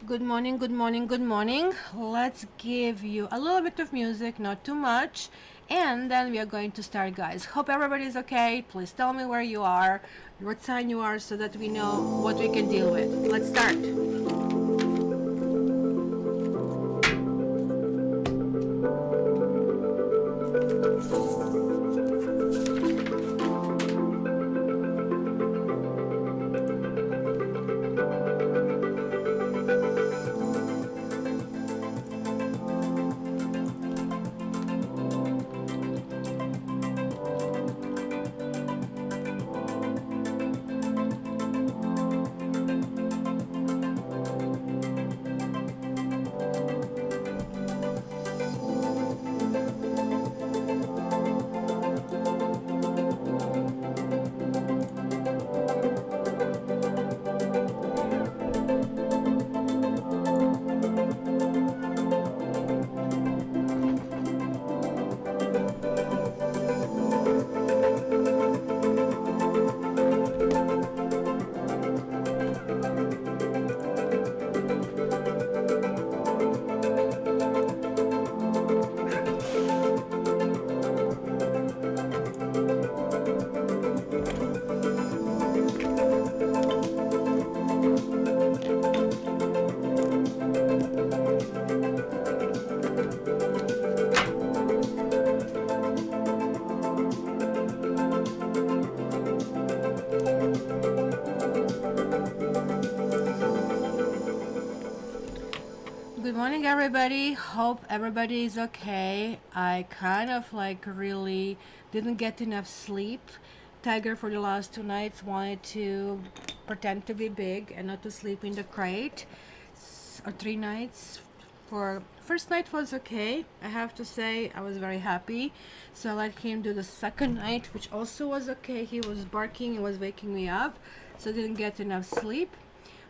Good morning, good morning, good morning. Let's give you a little bit of music, not too much, and then we are going to start, guys. Hope everybody is okay. Please tell me where you are, what sign you are, so that we know what we can deal with. Let's start. Good morning, everybody. Hope everybody is okay. I kind of like really didn't get enough sleep. Tiger for the last 2 nights wanted to pretend to be big and not to sleep in the crate. Or 3 nights. For first night was okay. I have to say I was very happy. So I let him do the second night, which also was okay. He was barking and was waking me up, so I didn't get enough sleep.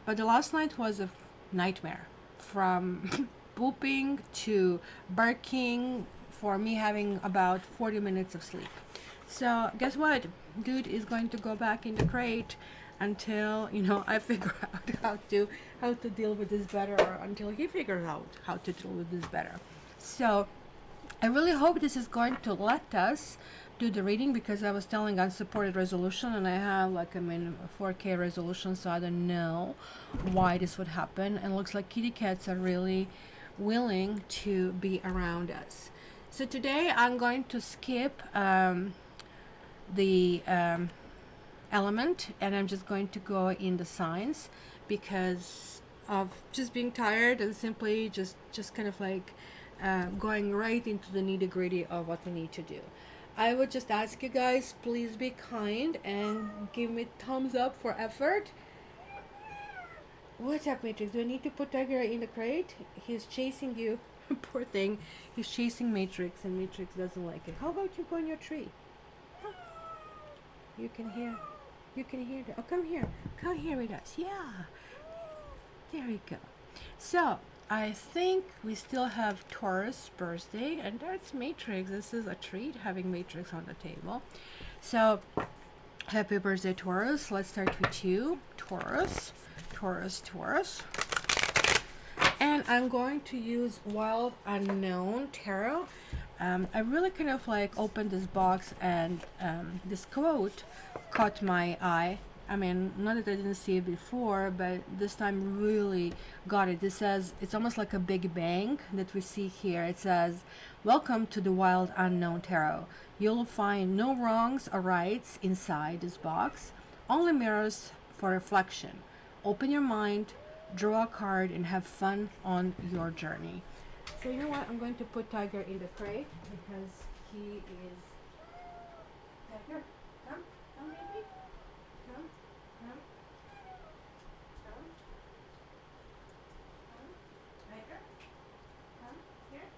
But the last night was a nightmare, from pooping to barking, for me having about 40 minutes of sleep. So guess what? Dude is going to go back in the crate until I figure out how to deal with this better, or until he figures out how to deal with this better. So I really hope this is going to let us do the reading, because I was telling unsupported resolution and I have like a 4K resolution, so I don't know why this would happen. And it looks like kitty cats are really willing to be around us. So today I'm going to skip the element, and I'm just going to go in the signs, because of just being tired and simply just kind of like going right into the nitty gritty of what we need to do. I would just ask you guys, please be kind and give me thumbs up for effort. What's up, Matrix? Do I need to put Tiger in the crate? He's chasing you. Poor thing. He's chasing Matrix, and Matrix doesn't like it. How about you go in your tree? Huh? You can hear. You can hear that. Oh, come here. Come here with us. Yeah. There we go. So, I think we still have Taurus birthday, and that's Matrix. This is a treat having Matrix on the table. So, happy birthday, Taurus. Let's start with you, Taurus. Taurus, Taurus. And I'm going to use Wild Unknown Tarot. I really kind of like opened this box, and this quote caught my eye. I mean, not that I didn't see it before, but this time really got it. It says, it's almost like a big bang that we see here. It says, welcome to the Wild Unknown Tarot. You'll find no wrongs or rights inside this box, only mirrors for reflection. Open your mind, draw a card, and have fun on your journey. So you know what? I'm going to put Tiger in the crate, because he is... Tiger, come, baby. Come, come, come, Tiger, come here.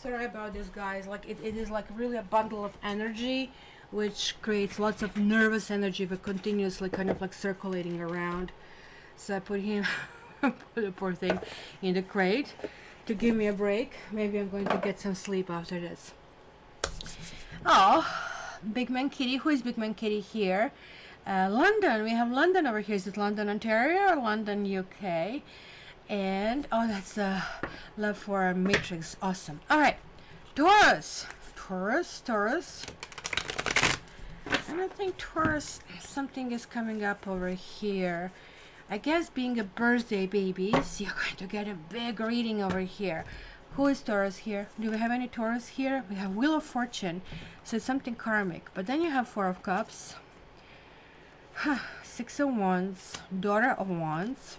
Sorry about this, guys. Like it is like really a bundle of energy, which creates lots of nervous energy, but continuously kind of like circulating around. So I put him, put the poor thing in the crate to give me a break. Maybe I'm going to get some sleep after this. Oh, Big Man Kitty. Who is Big Man Kitty here? London. We have London over here. Is it London, Ontario, or London, UK? And oh, that's love for Matrix. Awesome. All right, Taurus. Taurus. And I think Taurus, something is coming up over here. I guess being a birthday babies, you're going to get a big reading over here. Who is Taurus here? Do we have any Taurus here? We have Wheel of Fortune, so it's something karmic. But then you have Four of Cups, Six of Wands, Daughter of Wands.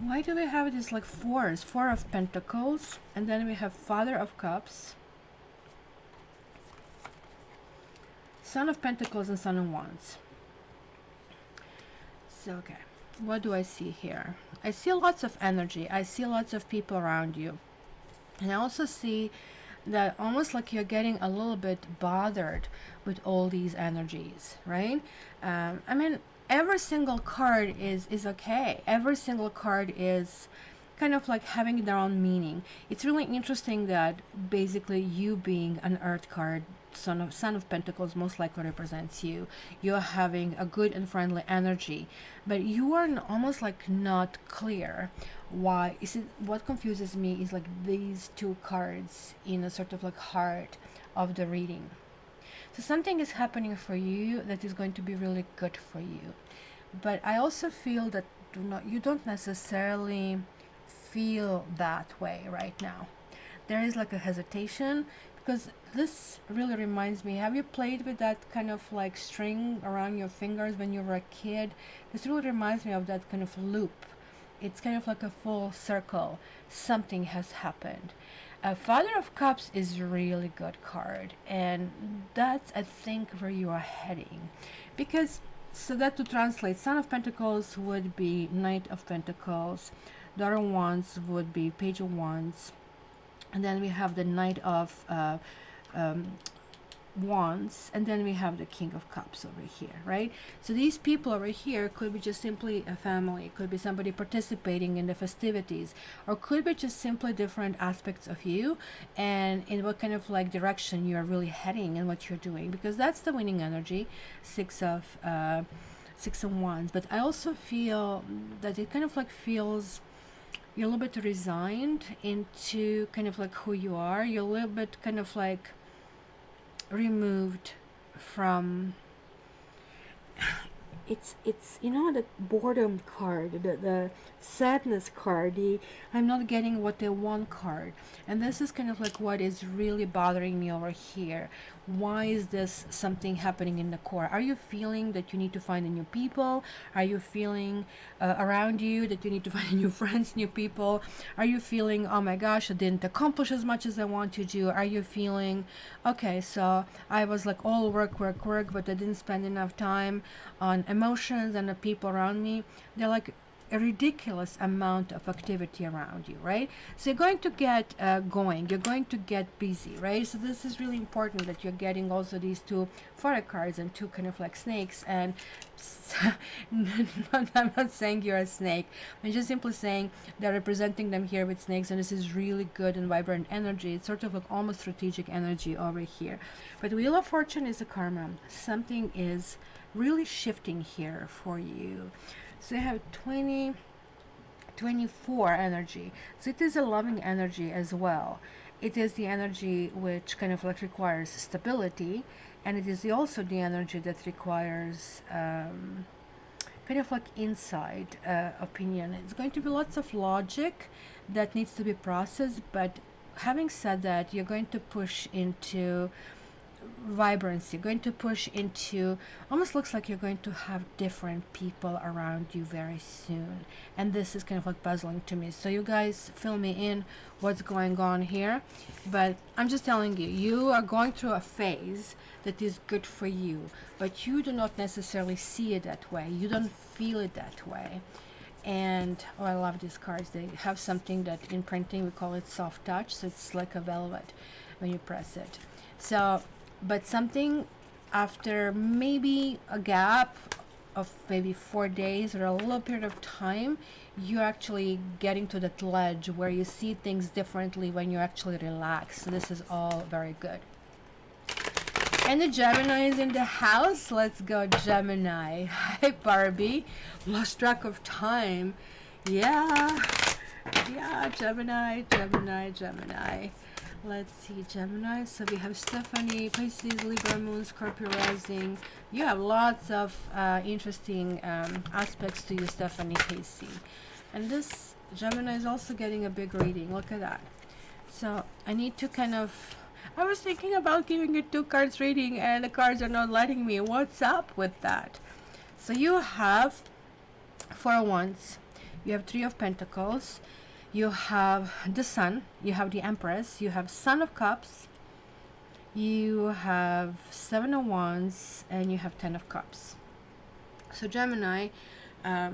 Why do we have this like fours? Four of Pentacles, and then we have Father of Cups, Son of Pentacles, and Son of Wands. So, okay, what do I see here? I see lots of energy. I see lots of people around you. And I also see that almost like you're getting a little bit bothered with all these energies, right? I mean, every single card is okay. Every single card is kind of like having their own meaning. It's really interesting that basically you being an earth card, Son of Pentacles, most likely represents you. You're having a good and friendly energy, but you are almost like not clear why. Is it, what confuses me is like these two cards in a sort of like heart of the reading. So something is happening for you that is going to be really good for you, but I also feel that you don't necessarily feel that way right now. There is like a hesitation, because this really reminds me, have you played with that kind of like string around your fingers when you were a kid? This really reminds me of that kind of loop. It's kind of like a full circle. Something has happened. Father of Cups is a really good card, and that's I think where you are heading, because so that to translate, Son of Pentacles would be Knight of Pentacles, Daughter of Wands would be Page of Wands, and then we have the Knight of Wands, and then we have the King of Cups over here, right? So these people over here could be just simply a family, could be somebody participating in the festivities, or could be just simply different aspects of you and in what kind of like direction you're really heading and what you're doing, because that's the winning energy, Six of Wands. But I also feel that it kind of like feels you're a little bit resigned into kind of like who you are. You're a little bit kind of like removed from it's you know, the boredom card, the sadness card, the I'm not getting what I want card, and this is kind of like what is really bothering me over here. Why is this something happening in the core? Are you feeling that you need to find a new people? Are you feeling around you that you need to find new friends, new people? Are you feeling, oh my gosh, I didn't accomplish as much as I want to do? Are you feeling, okay, so I was like all work, but I didn't spend enough time on emotions and the people around me? They're like a ridiculous amount of activity around you, right? So you're going to get going, you're going to get busy, right? So this is really important that you're getting also these two fire cards and two kind of like snakes. And I'm not saying you're a snake, I'm just simply saying they're representing them here with snakes, and this is really good and vibrant energy. It's sort of like almost strategic energy over here. But Wheel of Fortune is a karma. Something is really shifting here for you. So you have 24 energy. So it is a loving energy as well. It is the energy which kind of like requires stability, and it is also the energy that requires kind of like inside opinion. It's going to be lots of logic that needs to be processed, but having said that, you're going to push into vibrancy, going to push into, almost looks like you're going to have different people around you very soon, and this is kind of like puzzling to me. So you guys fill me in what's going on here, but I'm just telling you, you are going through a phase that is good for you, but you do not necessarily see it that way, you don't feel it that way. And oh, I love these cards. They have something that in printing we call it soft touch, so it's like a velvet when you press it. So, but something after maybe a gap of maybe 4 days or a little period of time, you're actually getting to that ledge where you see things differently when you actually relax. So this is all very good. And the Gemini is in the house. Let's go, Gemini. Hi, Barbie. Lost track of time. Yeah, Gemini. Let's see, Gemini. So we have Stephanie, Pisces, Libra, Moon, Scorpio rising. You have lots of interesting aspects to you, Stephanie, Casey. And this Gemini is also getting a big reading. Look at that. So I need to kind of... I was thinking about giving you 2 cards reading and the cards are not letting me. What's up with that? So you have 4 of Wands. You have 3 of Pentacles. You have the Sun, you have the Empress, you have Son of Cups, you have 7 of Wands, and you have 10 of Cups. So Gemini, I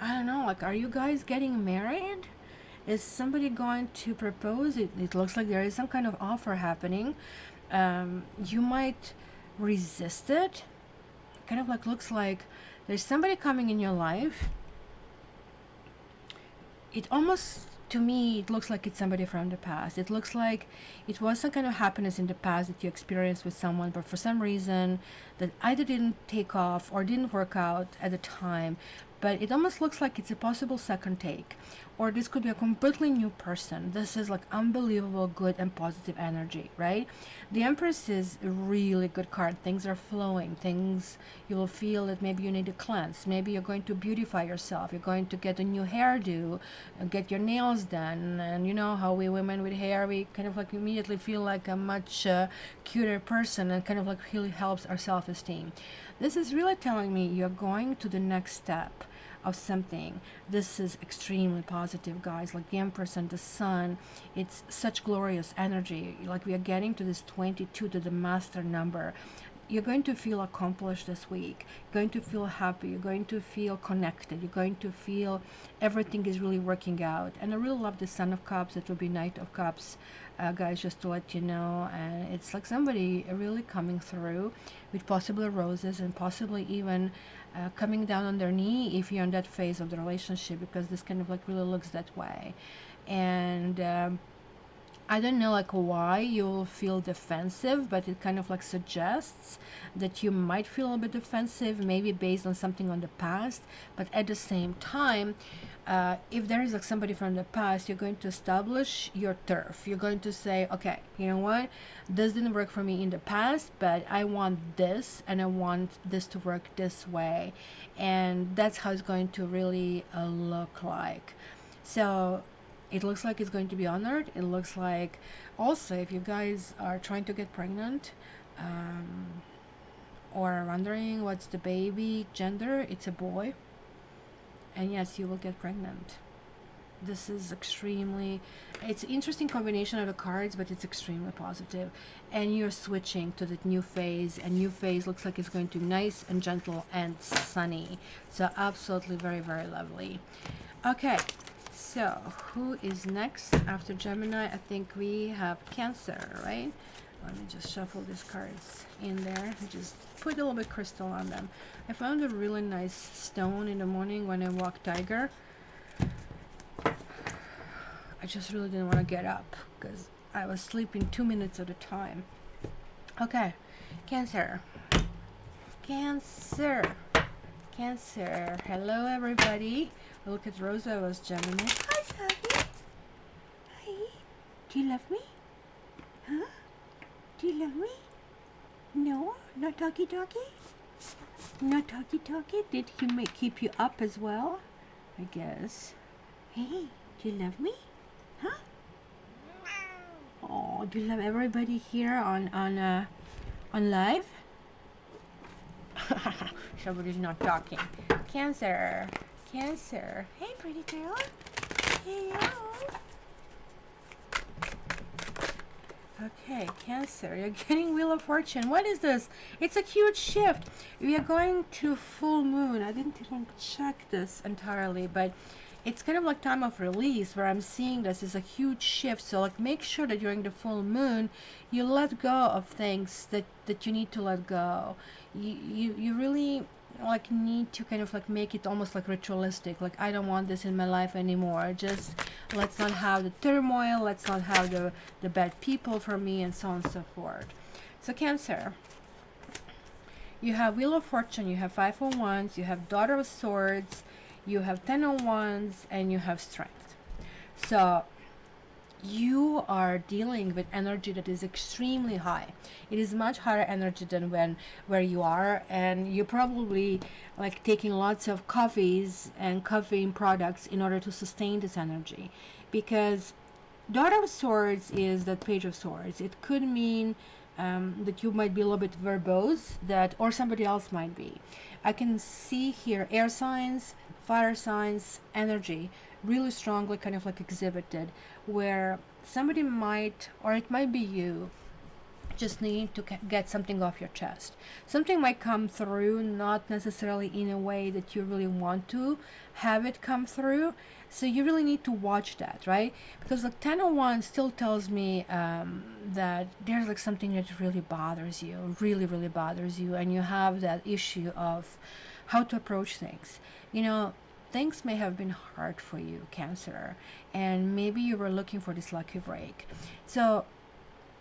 don't know, like, are you guys getting married? Is somebody going to propose? It looks like there is some kind of offer happening. You might resist it. It kind of like looks like there's somebody coming in your life. It almost... to me, it looks like it's somebody from the past. It looks like it was some kind of happiness in the past that you experienced with someone, but for some reason that either didn't take off or didn't work out at the time. But it almost looks like it's a possible second take. Or this could be a completely new person. This is like unbelievable good and positive energy, right? The Empress is a really good card. Things are flowing. Things, you will feel that maybe you need to cleanse. Maybe you're going to beautify yourself. You're going to get a new hairdo, get your nails done. And you know how we women with hair, we kind of like immediately feel like a much cuter person, and kind of like really helps our self-esteem. This is really telling me you're going to the next step of something. This is extremely positive, guys. Like the Empress and the Sun, it's such glorious energy. Like we are getting to this 22, to the master number. You're going to feel accomplished this week. You're going to feel happy. You're going to feel connected. You're going to feel everything is really working out. And I really love the Son of Cups. It will be Knight of Cups, guys, just to let you know. And it's like somebody really coming through with possibly roses and possibly even coming down on their knee if you're in that phase of the relationship, because this kind of like really looks that way. And I don't know like why you'll feel defensive, but it kind of like suggests that you might feel a little bit defensive, maybe based on something on the past. But at the same time, if there is like somebody from the past, you're going to establish your turf. You're going to say, okay, you know what, this didn't work for me in the past, but I want this, and I want this to work this way. And that's how it's going to really look like. So it looks like it's going to be honored. It looks like also if you guys are trying to get pregnant, or are wondering what's the baby gender, it's a boy. And yes, you will get pregnant. This is extremely, it's an interesting combination of the cards, but it's extremely positive. And you're switching to the new phase, and new phase looks like it's going to be nice and gentle and sunny. So absolutely very, very lovely. Okay, so who is next after Gemini? I think we have Cancer, right? Let me just shuffle these cards in there and just put a little bit crystal on them. I found a really nice stone in the morning when I walked Tiger. I just really didn't want to get up because I was sleeping 2 minutes at a time. Okay, Cancer. Cancer. Cancer. Hello, everybody. Look at Rosa was Gemini. Hi, Savi. Hi. Do you love me? Huh? Do you love me? No? Not talkie-talkie? Not talkie-talkie? Did he keep you up as well? I guess. Hey, do you love me? Huh? Oh, do you love everybody here on live? Somebody's not talking. Cancer. Cancer. Hey, pretty girl. Hello. Okay, Cancer, you're getting Wheel of Fortune. What is this? It's a huge shift. We are going to full moon. I didn't even check this entirely, but it's kind of like time of release where I'm seeing this is a huge shift. So like make sure that during the full moon you let go of things that you need to let go. You really like need to kind of like make it almost like ritualistic, like I don't want this in my life anymore, just let's not have the turmoil, let's not have the bad people for me, and so on and so forth. So Cancer, you have Wheel of Fortune, you have Five of Wands, you have Daughter of Swords, you have Ten of Wands, and you have Strength. So you are dealing with energy that is extremely high. It is much higher energy than where you are, and you're probably like taking lots of coffees and caffeine products in order to sustain this energy, because Daughter of Swords is that Page of Swords. It could mean that you might be a little bit verbose, that or somebody else might be. I can see here air signs, fire signs, energy really strongly kind of like exhibited, where somebody might, or it might be you, just need to get something off your chest. Something might come through, not necessarily in a way that you really want to have it come through. So you really need to watch that, right? Because like 1001 still tells me that there's like something that really bothers you, really bothers you, and you have that issue of how to approach things. You know, things may have been hard for you, Cancer, and maybe you were looking for this lucky break. So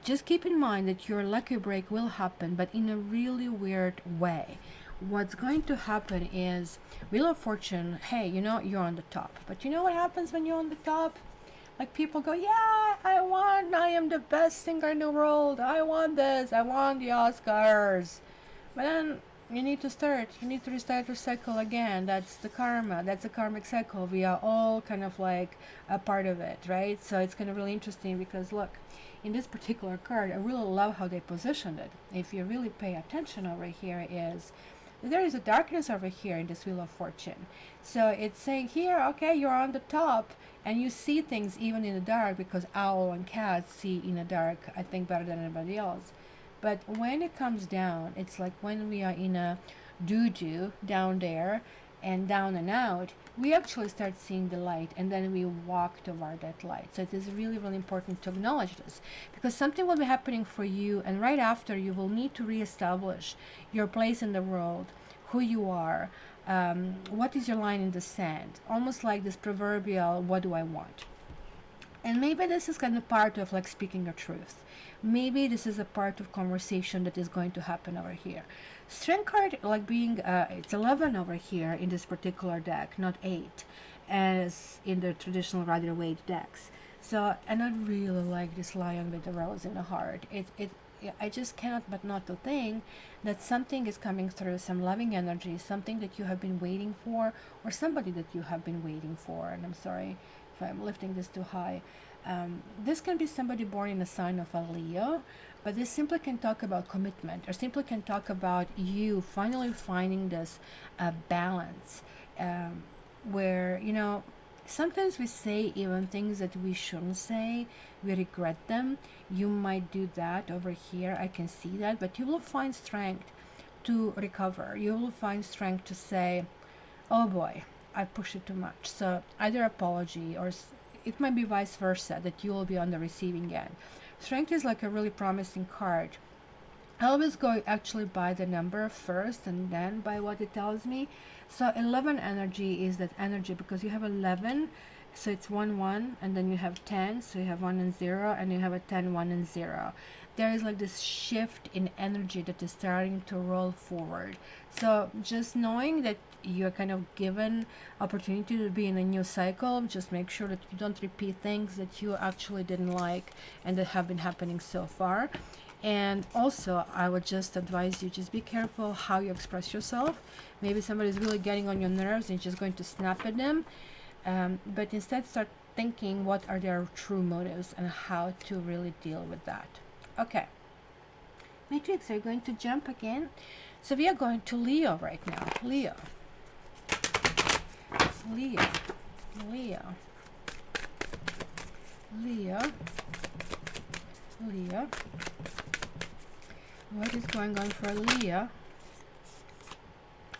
just keep in mind that your lucky break will happen, but in a really weird way. What's going to happen is Wheel of Fortune, hey, you know, you're on the top. But you know what happens when you're on the top? Like people go, yeah, I am the best singer in the world. I want this. I want the Oscars. But then you need to restart your cycle again. That's the karma, that's the karmic cycle. We are all kind of like a part of it, right? So it's kind of really interesting, because look, in this particular card, I really love how they positioned it. If you really pay attention over here, is there is a darkness over here in this Wheel of Fortune. So it's saying here, okay, you're on the top and you see things even in the dark, because owl and cat see in the dark, I think, better than anybody else. But when it comes down, it's like when we are in a doo-doo down there and down and out, we actually start seeing the light, and then we walk toward that light. So it is really important to acknowledge this, because something will be happening for you, and right after you will need to reestablish your place in the world, who you are, what is your line in the sand, almost like this proverbial what do I want. And maybe this is kind of part of like speaking your truth. Maybe this is a part of conversation that is going to happen over here. Strength card, like being, it's 11 over here in this particular deck, not 8, as in the traditional Rider-Waite decks. So, and I really like this lion with the rose in the heart. I just cannot but not to think that something is coming through, some loving energy, something that you have been waiting for, or somebody that you have been waiting for. And I'm sorry if I'm lifting this too high. This can be somebody born in a sign of a Leo, but this simply can talk about commitment, or simply can talk about you finally finding this balance, where, you know, sometimes we say even things that we shouldn't say, we regret them. You might do that over here, I can see that, but you will find strength to recover. You will find strength to say, oh boy, I pushed it too much. So either apology, or it might be vice versa, that you will be on the receiving end. Strength is like a really promising card. I always go actually by the number first and then by what it tells me. So 11 energy is that energy, because you have 11, so it's 1 1, and then you have 10, so you have 1 and 0, and you have a 10 1 and 0. There is like this shift in energy that is starting to roll forward. So just knowing that you're kind of given opportunity to be in a new cycle, just make sure that you don't repeat things that you actually didn't like and that have been happening so far. And also, I would just advise you, just be careful how you express yourself. Maybe somebody's really getting on your nerves and you're just going to snap at them. But instead, start thinking what are their true motives and how to really deal with that. Okay. Matrix, are you going to jump again? So we are going to Leo right now. Leo. Leo. Leo. Leo. Leo. What is going on for Leo?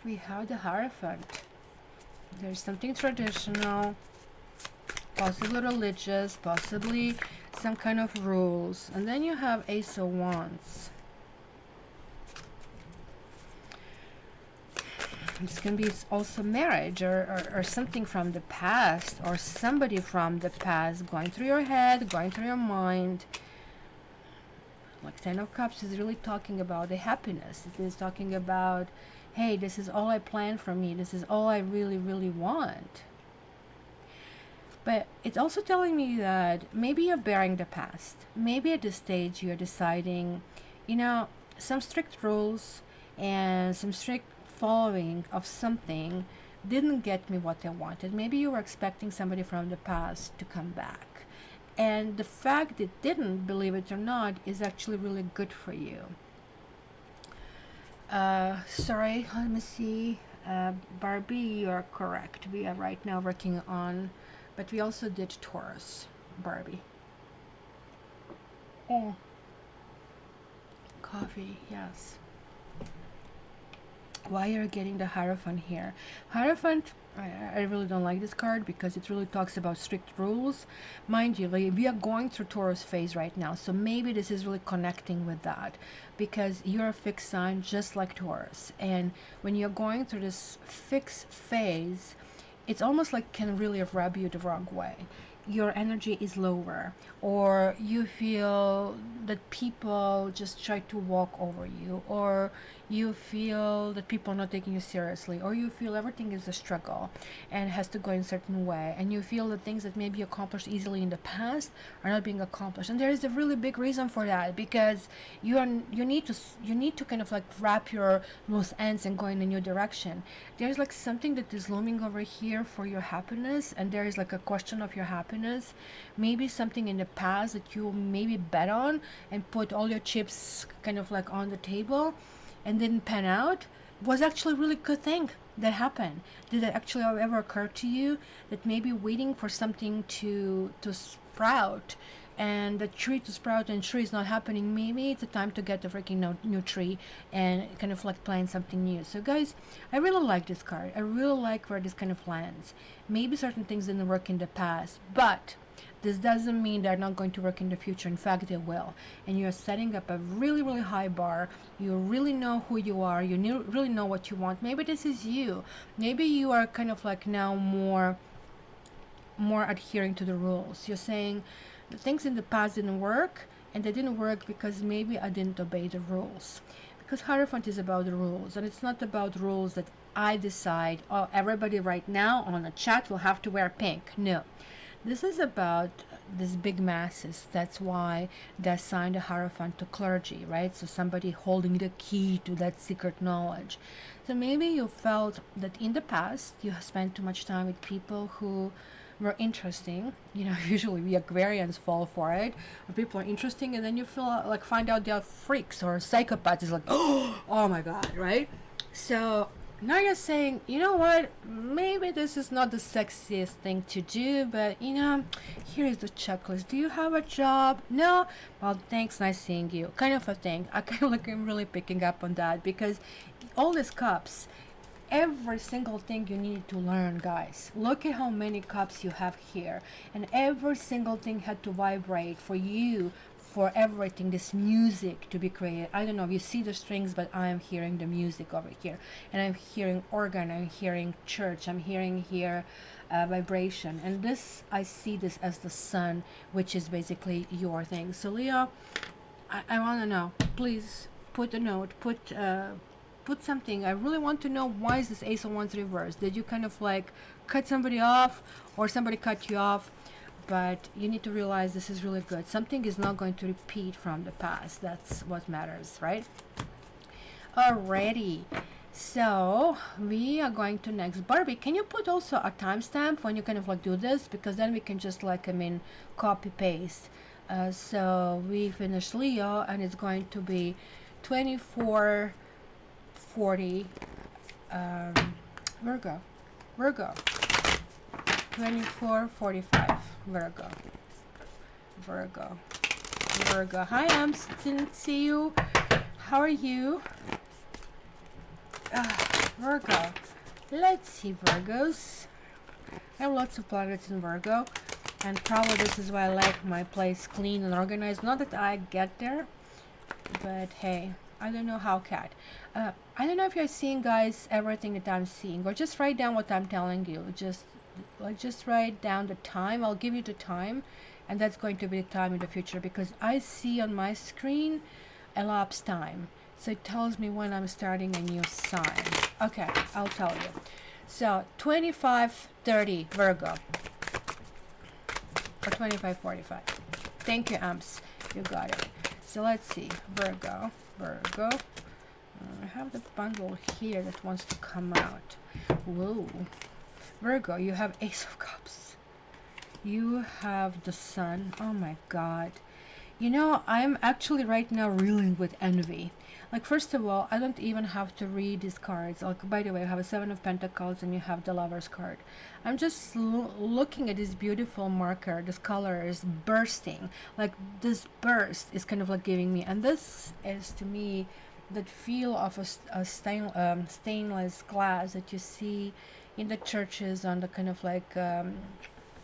We have the Hierophant. There's something traditional, possibly religious, possibly some kind of rules. And then you have Ace of Wands. This can be also marriage or something from the past, or somebody from the past going through your head, going through your mind. Like Ten of Cups is really talking about the happiness. It is talking about, hey, this is all I plan for me. This is all I really, really want. But it's also telling me that maybe you're bearing the past. Maybe at this stage you're deciding, you know, some strict rules and some strict following of something didn't get me what I wanted. Maybe you were expecting somebody from the past to come back. And the fact it didn't, believe it or not, is actually really good for you. Sorry, let me see. Barbie, you are correct. We are right now working on, but we also did Taurus, Barbie. Oh. Coffee, yes. Why you're getting the Hierophant here? Hierophant, I really don't like this card because it really talks about strict rules. Mind you, like, we are going through Taurus phase right now, so maybe this is really connecting with that, because you're a fixed sign just like Taurus, and when you're going through this fixed phase, it's almost like can really rub you the wrong way. Your energy is lower, or you feel that people just try to walk over you, or you feel that people are not taking you seriously, or you feel everything is a struggle and has to go in a certain way, and you feel that things that may be accomplished easily in the past are not being accomplished. And there is a really big reason for that, because you need to kind of like wrap your loose ends and go in a new direction. There's like something that is looming over here for your happiness, and there is like a question of your happiness. Maybe something in the past that you maybe bet on and put all your chips kind of like on the table and didn't pan out was actually a really good thing that happened. Did it actually ever occur to you that maybe waiting for something to sprout, and the tree to sprout and tree is not happening, maybe it's a time to get the freaking new tree and kind of like plant something new. So guys, I really like this card. I really like where this kind of lands. Maybe certain things didn't work in the past, but this doesn't mean they're not going to work in the future. In fact, they will. And you're setting up a really, really high bar. You really know who you are. You really know what you want. Maybe this is you. Maybe you are kind of like now more adhering to the rules. You're saying the things in the past didn't work, and they didn't work because maybe I didn't obey the rules. Because Hierophant is about the rules, and it's not about rules that I decide, oh, everybody right now on the chat will have to wear pink. No. This is about these big masses. That's why they assigned a Hierophant to clergy, right? So somebody holding the key to that secret knowledge. So maybe you felt that in the past you spent too much time with people who were interesting. You know, usually we Aquarians fall for it. When people are interesting, and then you feel like find out they are freaks or psychopaths. It's like, oh my God, right? So now you're saying, you know what, maybe this is not the sexiest thing to do, but you know, here is the checklist. Do you have a job? No? Well, thanks, nice seeing you. Kind of a thing. I'm really picking up on that, because all these cups, every single thing you need to learn, guys. Look at how many cups you have here, and every single thing had to vibrate for you, for everything, this music to be created. I don't know if you see the strings, but I am hearing the music over here, and I'm hearing organ, I'm hearing church, I'm hearing here vibration, and this, I see this as the sun, which is basically your thing. So Leo, I want to know, please put a note, put something. I really want to know, why is this Ace of Wands reversed? Did you kind of like cut somebody off, or somebody cut you off? But you need to realize this is really good. Something is not going to repeat from the past. That's what matters, right? Alrighty. So we are going to next. Barbie, can you put also a timestamp when you kind of like do this? Because then we can just like, copy paste. So we finished Leo, and it's going to be 24:40. Virgo. 24:45. Virgo. Virgo. Hi, didn't see you. How are you? Virgo. Let's see, Virgos. I have lots of planets in Virgo, and probably this is why I like my place clean and organized. Not that I get there, but hey, I don't know how, cat. I don't know if you're seeing, guys, everything that I'm seeing, or just write down what I'm telling you. Just write down the time. I'll give you the time, and that's going to be the time in the future, because I see on my screen elapsed time, so it tells me when I'm starting a new sign. Okay, I'll tell you. So 25:30 Virgo, or 25:45. Thank you, amps. You got it. So let's see, Virgo. I have the bundle here that wants to come out. Whoa. Virgo, you have Ace of Cups. You have the Sun. Oh my God. You know, I'm actually right now reeling with envy. Like, first of all, I don't even have to read these cards. Like, by the way, I have a Seven of Pentacles and you have the Lover's card. I'm just looking at this beautiful marker. This color is bursting. Like, this burst is kind of like giving me, and this is to me that feel of a stainless glass that you see in the churches on the kind of like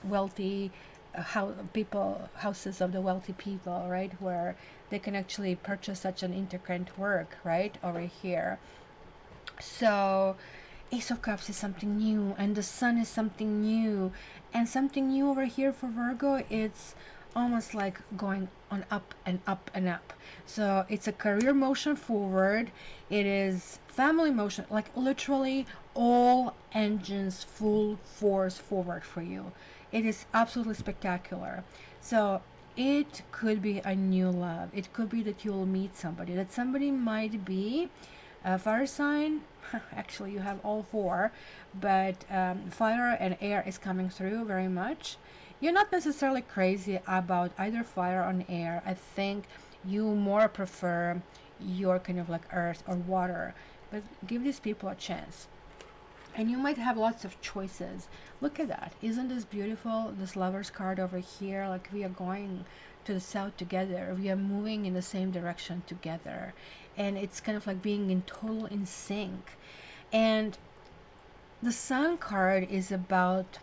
wealthy houses of the wealthy people, right, where they can actually purchase such an intricate work, right, over here. So Ace of Cups is something new, and the Sun is something new, and something new over here for Virgo. It's almost like going on up and up and up. So it's a career motion forward. It is family motion, like literally all engines full force forward for you. It is absolutely spectacular. So it could be a new love. It could be that you'll meet somebody. That somebody might be a fire sign. Actually, you have all four, but fire and air is coming through very much. You're not necessarily crazy about either fire or air. I think you more prefer your kind of like earth or water, but give these people a chance. And you might have lots of choices. Look at that. Isn't this beautiful? This Lover's card over here. Like, we are going to the south together. We are moving in the same direction together. And it's kind of like being in total in sync. And the Sun card is about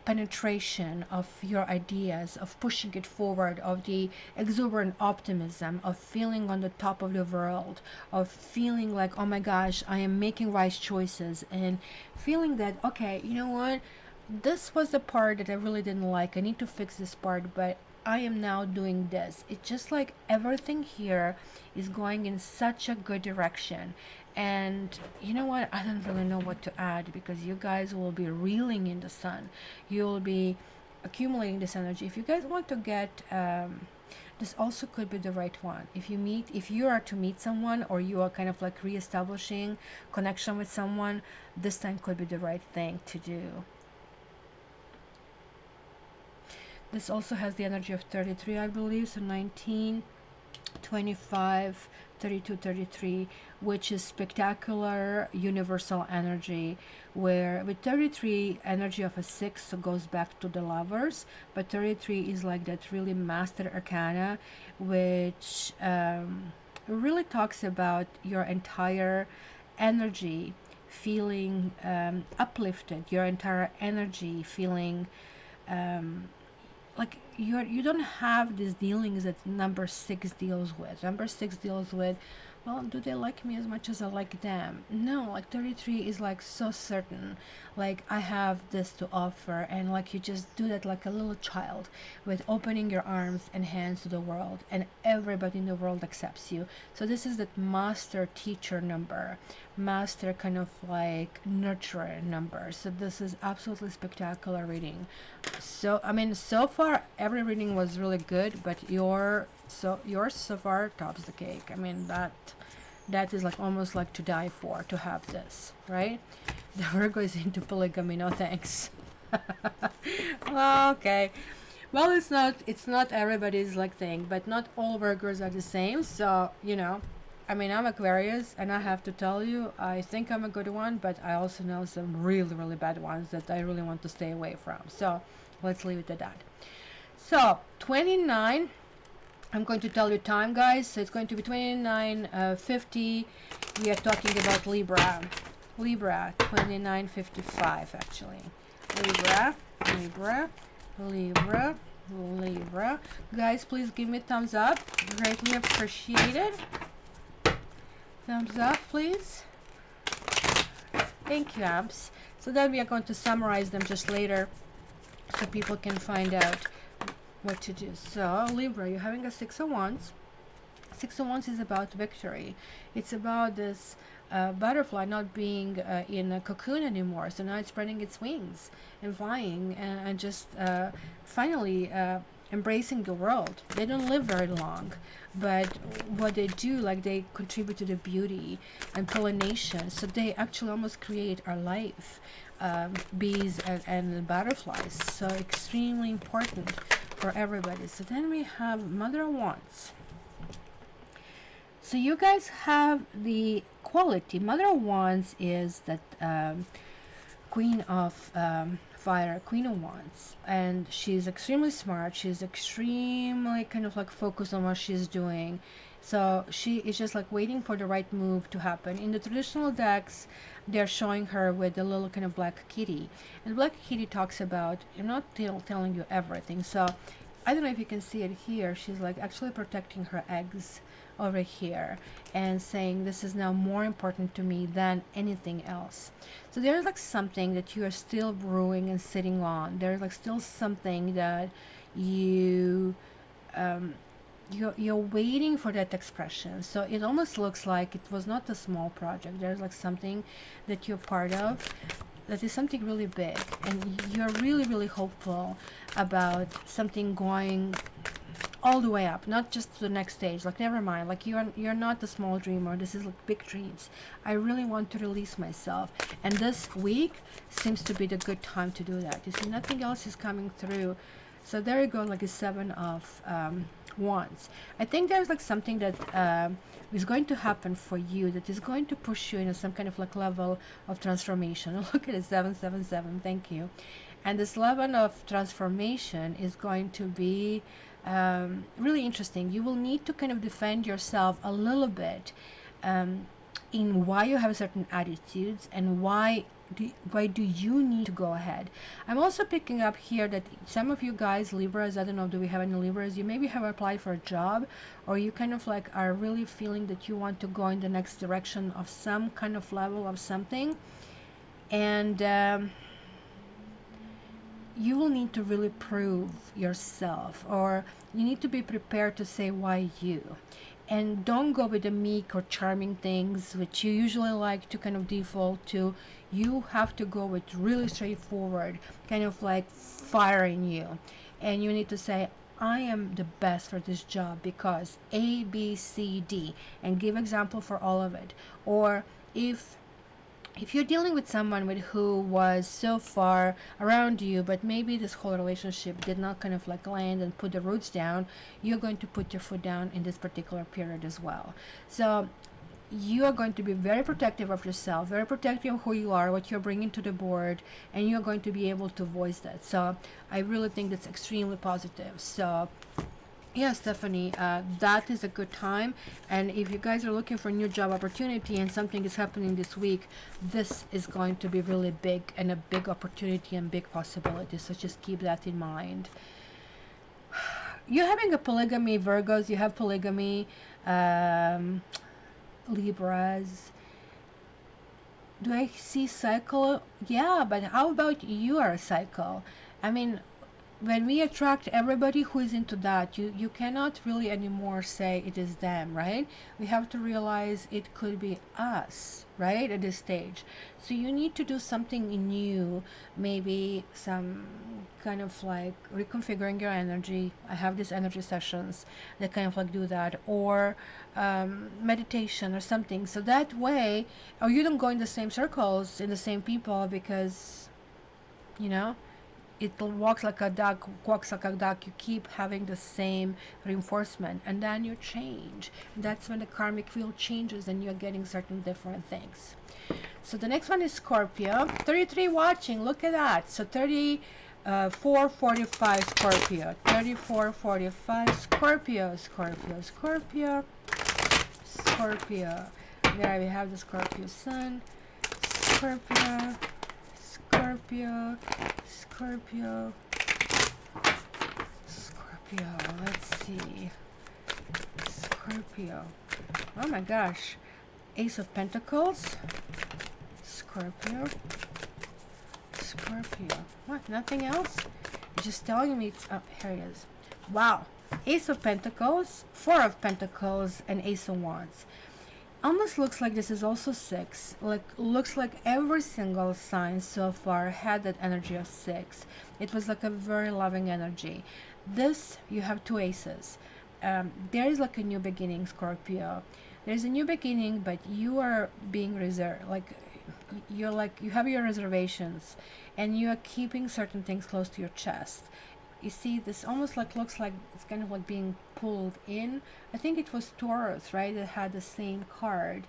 penetration of your ideas, of pushing it forward, of the exuberant optimism, of feeling on the top of the world, of feeling like, oh my gosh, I am making wise choices, and feeling that, okay, you know what, this was the part that I really didn't like. I need to fix this part, but I am now doing this. It's just like everything here is going in such a good direction. And you know what? I don't really know what to add, because you guys will be reeling in the Sun. You'll be accumulating this energy. If you guys want to get, this also could be the right one. If you are to meet someone, or you are kind of like re-establishing connection with someone, this time could be the right thing to do. This also has the energy of 33, I believe, so 19, 25, 32, 33, which is spectacular universal energy, where with 33, energy of a 6, so goes back to the Lovers, but 33 is like that really master arcana, which really talks about your entire energy feeling uplifted, your entire energy feeling like you don't have these dealings that number 6 deals with. Number 6 deals with, well, do they like me as much as I like them? No, like 33 is like so certain, like I have this to offer, and like you just do that like a little child, with opening your arms and hands to the world, and everybody in the world accepts you. So this is that master teacher number, master kind of like nurturer number. So this is absolutely spectacular reading. So I mean, so far every reading was really good, but yours so far tops the cake. I mean, that is like almost like to die for, to have this, right? The Virgo is into polygamy, no thanks. Okay, well, it's not everybody's like thing, but not all Virgos are the same. So you know, I mean, I'm Aquarius, and I have to tell you, I think I'm a good one, but I also know some really, really bad ones that I really want to stay away from. So let's leave it at that. So 29 I'm going to tell you time, guys. So it's going to be 29:50. We are talking about Libra. Libra, 29:55 actually. Libra, Libra, Libra, Libra. Guys, please give me thumbs up. Greatly appreciated. Thumbs up, please. Thank you, abs. So then we are going to summarize them just later so people can find out what to do. So Libra, you're having a Six of Wands. Six of Wands is about victory. It's about this butterfly not being in a cocoon anymore. So now it's spreading its wings and flying and just finally embracing the world. They don't live very long, but what they do, like, they contribute to the beauty and pollination. So they actually almost create our life. Bees and butterflies. So extremely important for everybody. So then we have Mother of Wands. So you guys have the quality. Mother of Wands is that Queen of Fire, Queen of Wands, and she's extremely smart. She's extremely kind of like focused on what she's doing. So she is just like waiting for the right move to happen. In the traditional decks, they're showing her with the little kind of black kitty, and black kitty talks about, I'm not telling you everything. So I don't know if you can see it here. She's like actually protecting her eggs over here and saying this is now more important to me than anything else. So there's like something that you are still brewing and sitting on. There's like still something that you're waiting for that expression. So it almost looks like it was not a small project. There's like something that you're part of that is something really big, and you're really, really hopeful about something going all the way up, not just to the next stage. Like, never mind, like you're not the small dreamer. This is like big dreams. I really want to release myself, and this week seems to be the good time to do that. You see, nothing else is coming through. So there you go, like a Seven of Wands. I think there's like something that is going to happen for you that is going to push you into some kind of like level of transformation. Look at it, 777. Thank you. And this level of transformation is going to be really interesting. You will need to kind of defend yourself a little bit in why you have certain attitudes and why do you need to go ahead. I'm also picking up here that some of you guys, Libras, I don't know, do we have any Libras? You maybe have applied for a job, or you kind of like are really feeling that you want to go in the next direction of some kind of level of something, and you will need to really prove yourself, or you need to be prepared to say why you. And don't go with the meek or charming things which you usually like to kind of default to. You have to go with really straightforward, kind of like firing you. And you need to say, I am the best for this job because A, B, C, D, and give example for all of it. Or if you're dealing with someone who was so far around you, but maybe this whole relationship did not kind of like land and put the roots down, you're going to put your foot down in this particular period as well. So you are going to be very protective of yourself, very protective of who you are, what you're bringing to the board, and you're going to be able to voice that. So I really think that's extremely positive. So yeah, Stephanie, that is a good time. And if you guys are looking for a new job opportunity and something is happening this week, this is going to be really big and a big opportunity and big possibility. So just keep that in mind. You're having a polygamy, Virgos. You have polygamy, Libras. Do I see cycle? Yeah, but how about you are a cycle? I mean, when we attract everybody who is into that, you cannot really anymore say it is them, right? We have to realize it could be us, right, at this stage. So you need to do something new, maybe some kind of like reconfiguring your energy. I have these energy sessions that kind of like do that, or meditation or something. So that way, or you don't go in the same circles, in the same people, because, you know, it walks like a duck, quacks like a duck. You keep having the same reinforcement, and then you change. That's when the karmic wheel changes and you're getting certain different things. So the next one is Scorpio. 33 watching, look at that. So 30 4:45 Scorpio, 34:45 Scorpio, Scorpio, Scorpio, Scorpio. There we have the Scorpio Sun, Scorpio, Scorpio, Scorpio, Scorpio. Let's see, Scorpio. Oh my gosh, Ace of Pentacles, Scorpio, Scorpio. What? Nothing else? You're just telling me it's... Oh, here it is. Wow. Ace of Pentacles, Four of Pentacles, and Ace of Wands. Almost looks like this is also 6. Like, looks like every single sign so far had that energy of 6. It was like a very loving energy. This, you have 2 aces. There is like a new beginning, Scorpio. There's a new beginning, but you are being reserved. Like, you have your reservations, and you are keeping certain things close to your chest. You see, this almost like looks like it's kind of like being pulled in. I think it was Taurus, right, that had the same card.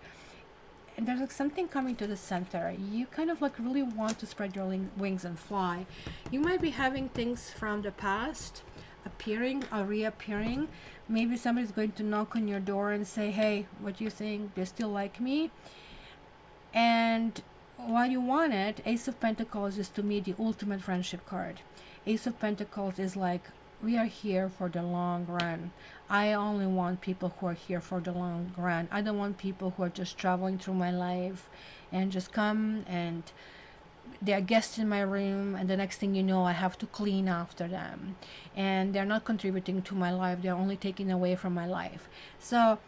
And there's like something coming to the center. You kind of like really want to spread your wings and fly. You might be having things from the past appearing or reappearing. Maybe somebody's going to knock on your door and say, hey, what do you think? Do you still like me? And what you wanted, Ace of Pentacles, is to me the ultimate friendship card. Ace of Pentacles is like, we are here for the long run. I only want people who are here for the long run. I don't want people who are just traveling through my life and just come and they're guests in my room, and the next thing you know, I have to clean after them. And they're not contributing to my life. They're only taking away from my life. So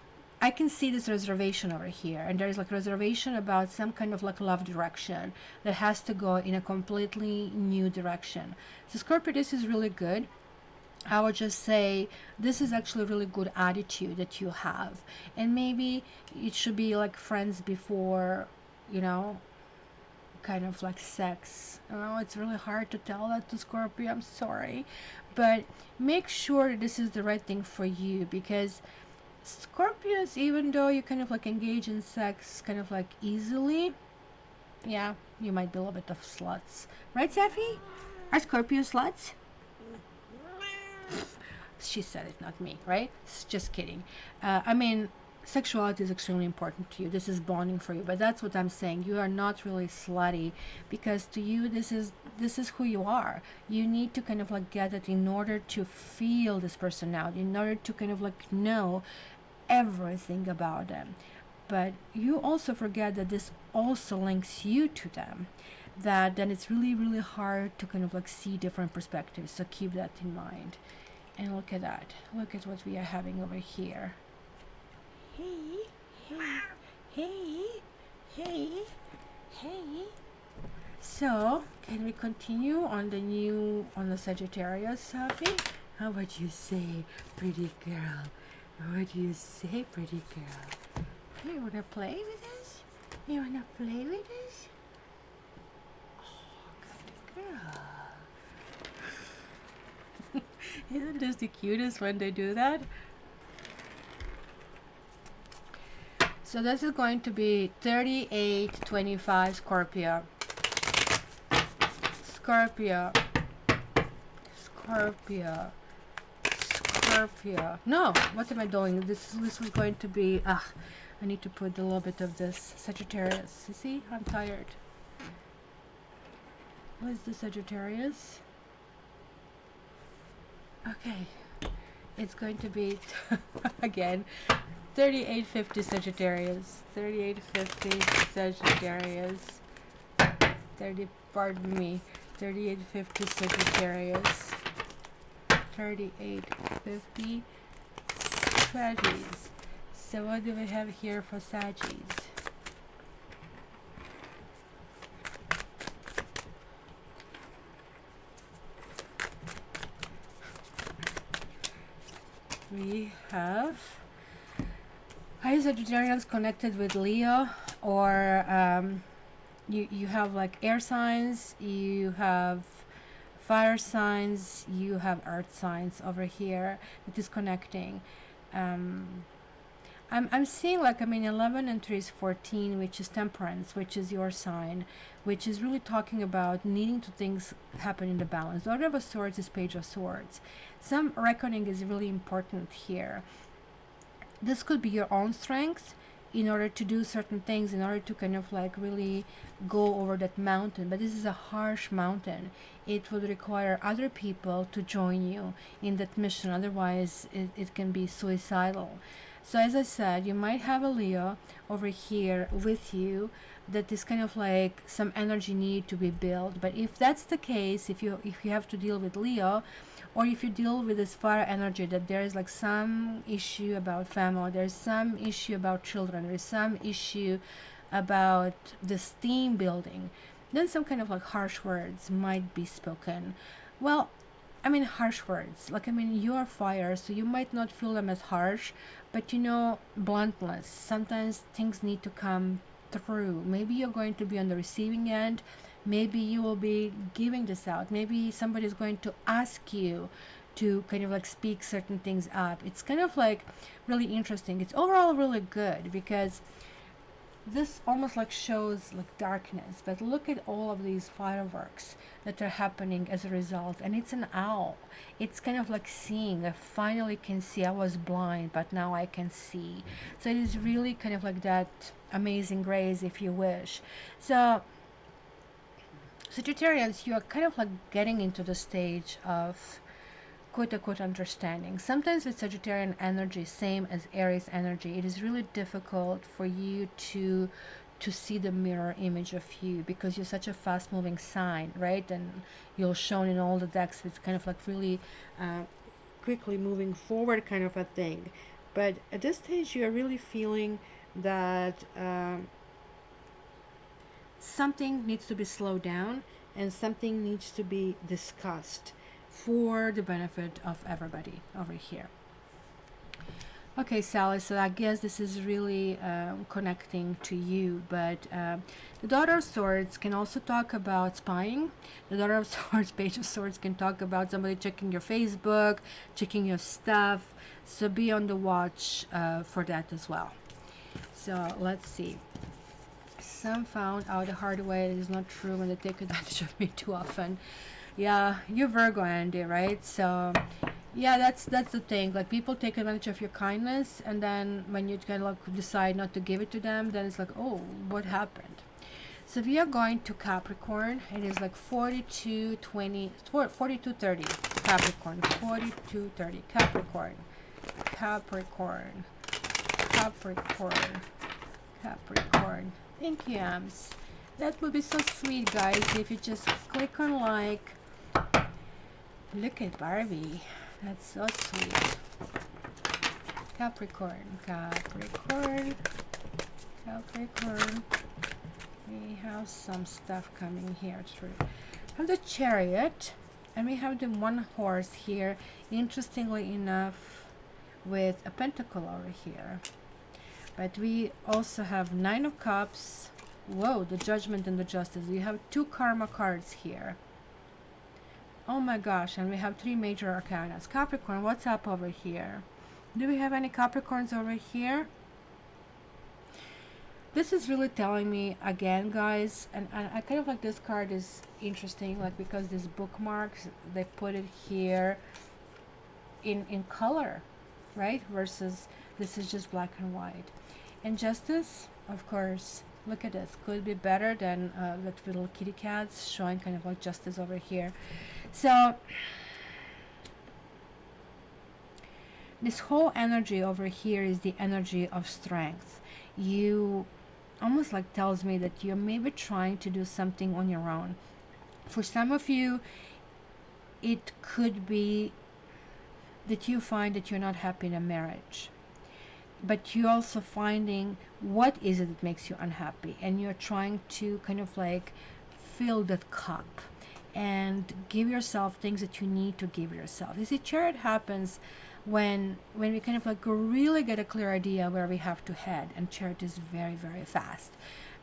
I can see this reservation over here, and there's like reservation about some kind of like love direction that has to go in a completely new direction. So Scorpio, this is really good. I would just say this is actually a really good attitude that you have, and maybe it should be like friends before, you know, kind of like sex. Oh, it's really hard to tell that to Scorpio, I'm sorry, but make sure that this is the right thing for you, because Scorpios, even though you kind of like engage in sex kind of like easily, yeah, you might be a little bit of sluts, right, Safi? Are Scorpio sluts? She said it, not me, right? Just kidding. I mean, sexuality is extremely important to you. This is bonding for you, but that's what I'm saying. You are not really slutty, because to you this is who you are. You need to kind of like get it in order to feel this person out, in order to kind of like know everything about them. But you also forget that this also links you to them, that then it's really, really hard to kind of like see different perspectives. So keep that in mind. And look at that. Look at what we are having over here. Hey, hey, hey, hey, hey. So, can we continue on the Sagittarius, Safi? How would you say, pretty girl? What do you say, pretty girl? You wanna play with us? You wanna play with us? Oh, good girl. Isn't this the cutest when they do that? So this is going to be 3825 Scorpio. Scorpio. Scorpio. Scorpio. No, what am I doing? This was going to be... I need to put a little bit of this Sagittarius. You see? I'm tired. What is the Sagittarius? Okay. It's going to be... again... 3850 Sagittarius. 3850 Sagittarius. 3850 Sagittarius. 3850 Saggies. So what do we have here for Saggies? We have Sagittarians connected with Leo, or you have like air signs, you have fire signs, you have earth signs over here that is connecting. I'm seeing like, I mean, 11 and 3 is 14, which is temperance, which is your sign, which is really talking about needing to things happen in the balance. The Order of Swords is Page of Swords. Some reckoning is really important here. This could be your own strength in order to do certain things, in order to kind of like really go over that mountain. But this is a harsh mountain. It would require other people to join you in that mission. Otherwise, it can be suicidal. So as I said, you might have a Leo over here with you that is kind of like some energy need to be built. But if that's the case, if you have to deal with Leo, or if you deal with this fire energy, that there is like some issue about family, there's some issue about children, there's some issue about this team building, then some kind of like harsh words might be spoken. Well, I mean, harsh words, like, I mean, you are fire, so you might not feel them as harsh, but you know, bluntness, sometimes things need to come through. Maybe you're going to be on the receiving end, maybe you will be giving this out, maybe somebody is going to ask you to kind of like speak certain things up. It's kind of like really interesting. It's overall really good because this almost like shows like darkness, but look at all of these fireworks that are happening as a result. And it's an owl. It's kind of like seeing. I finally can see. I was blind, but now I can see. So it is really kind of like that amazing grace, if you wish. So Sagittarians, you are kind of like getting into the stage of quote-unquote understanding. Sometimes with Sagittarian energy, same as Aries energy, it is really difficult for you to see the mirror image of you because you're such a fast-moving sign, right? And you're shown in all the decks with kind of like really quickly moving forward kind of a thing. But at this stage, you're really feeling that something needs to be slowed down and something needs to be discussed for the benefit of everybody over here. Okay, Sally, so I guess this is really connecting to you, but the Daughter of Swords can also talk about spying. The Daughter of Swords, Page of Swords can talk about somebody checking your Facebook, checking your stuff, so be on the watch for that as well. So let's see. Some found out the hard way. It is not true when they take advantage of me too often. Yeah, you're Virgo, Andy, right? So yeah, that's the thing. Like, people take advantage of your kindness, and then when you kind of like decide not to give it to them, then it's like, oh, what happened? So we are going to Capricorn. It is like 42:20, 42:30. Capricorn, 42:30. Capricorn, Capricorn, Capricorn, Capricorn. Thank you, Ams. That would be so sweet, guys, if you just click on like. Look at Barbie. That's so sweet. Capricorn, Capricorn, Capricorn. We have some stuff coming here through. We have the Chariot, and we have the one horse here. Interestingly enough, with a pentacle over here. But we also have Nine of Cups. Whoa, the Judgment and the Justice. We have two karma cards here. Oh my gosh, and we have three major arcanas. Capricorn, what's up over here? Do we have any Capricorns over here? This is really telling me again, guys, and I kind of like this card is interesting, like, because these bookmarks, they put it here in color, right? Versus this is just black and white. And Justice, of course, look at this. Could be better than that little kitty cats showing kind of like justice over here. So this whole energy over here is the energy of strength. You almost like tells me that you're maybe trying to do something on your own. For some of you, it could be that you find that you're not happy in a marriage, but you're also finding what is it that makes you unhappy, and you're trying to kind of like fill that cup and give yourself things that you need to give yourself. You see, Chariot happens when we kind of like really get a clear idea where we have to head, and Chariot is very, very fast.